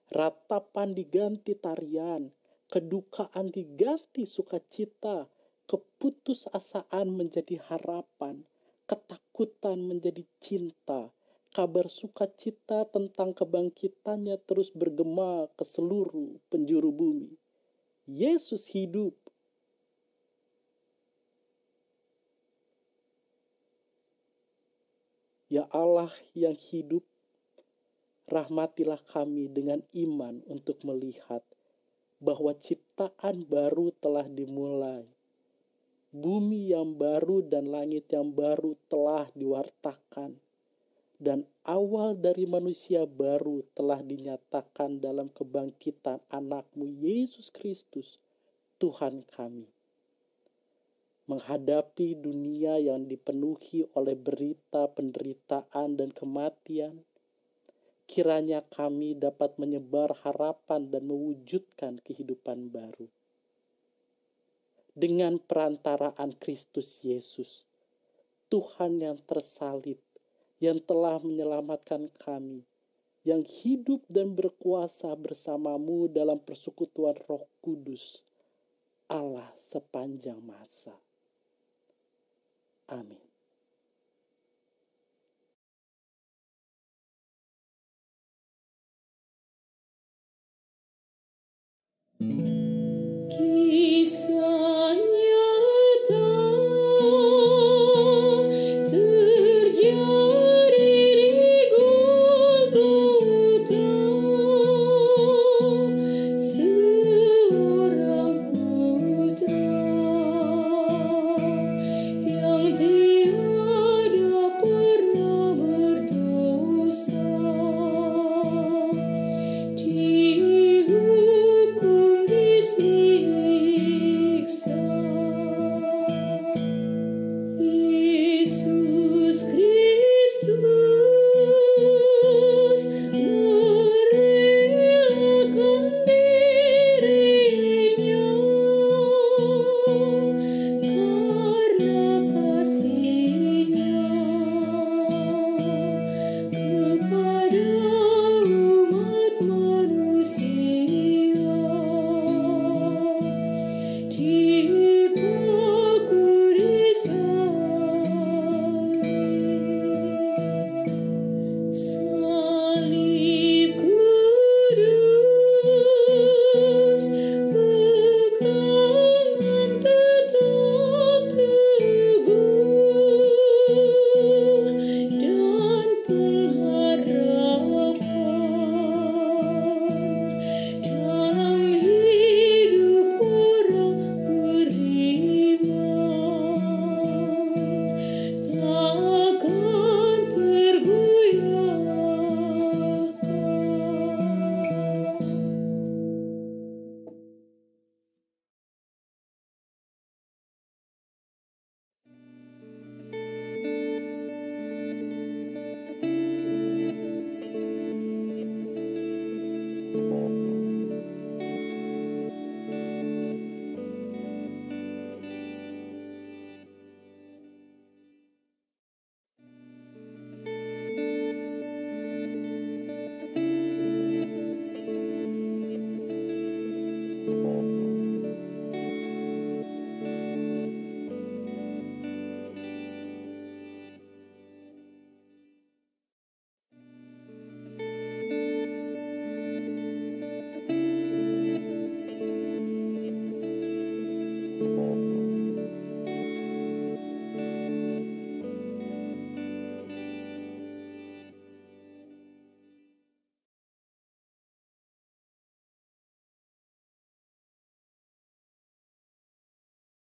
ratapan diganti tarian, kedukaan diganti sukacita, keputusasaan menjadi harapan, ketakutan menjadi cinta. Kabar sukacita tentang kebangkitannya terus bergema ke seluruh penjuru bumi. Yesus hidup. Ya Allah yang hidup, rahmatilah kami dengan iman untuk melihat bahwa ciptaan baru telah dimulai. Bumi yang baru dan langit yang baru telah diwartakan. dan awal dari manusia baru telah dinyatakan dalam kebangkitan anakmu Yesus Kristus, Tuhan kami. Menghadapi dunia yang dipenuhi oleh berita penderitaan dan kematian, kiranya kami dapat menyebar harapan dan mewujudkan kehidupan baru. Dengan perantaraan Kristus Yesus, Tuhan yang tersalib, yang telah menyelamatkan kami, yang hidup dan berkuasa bersamamu dalam persekutuan Roh Kudus, Allah sepanjang masa. Amin.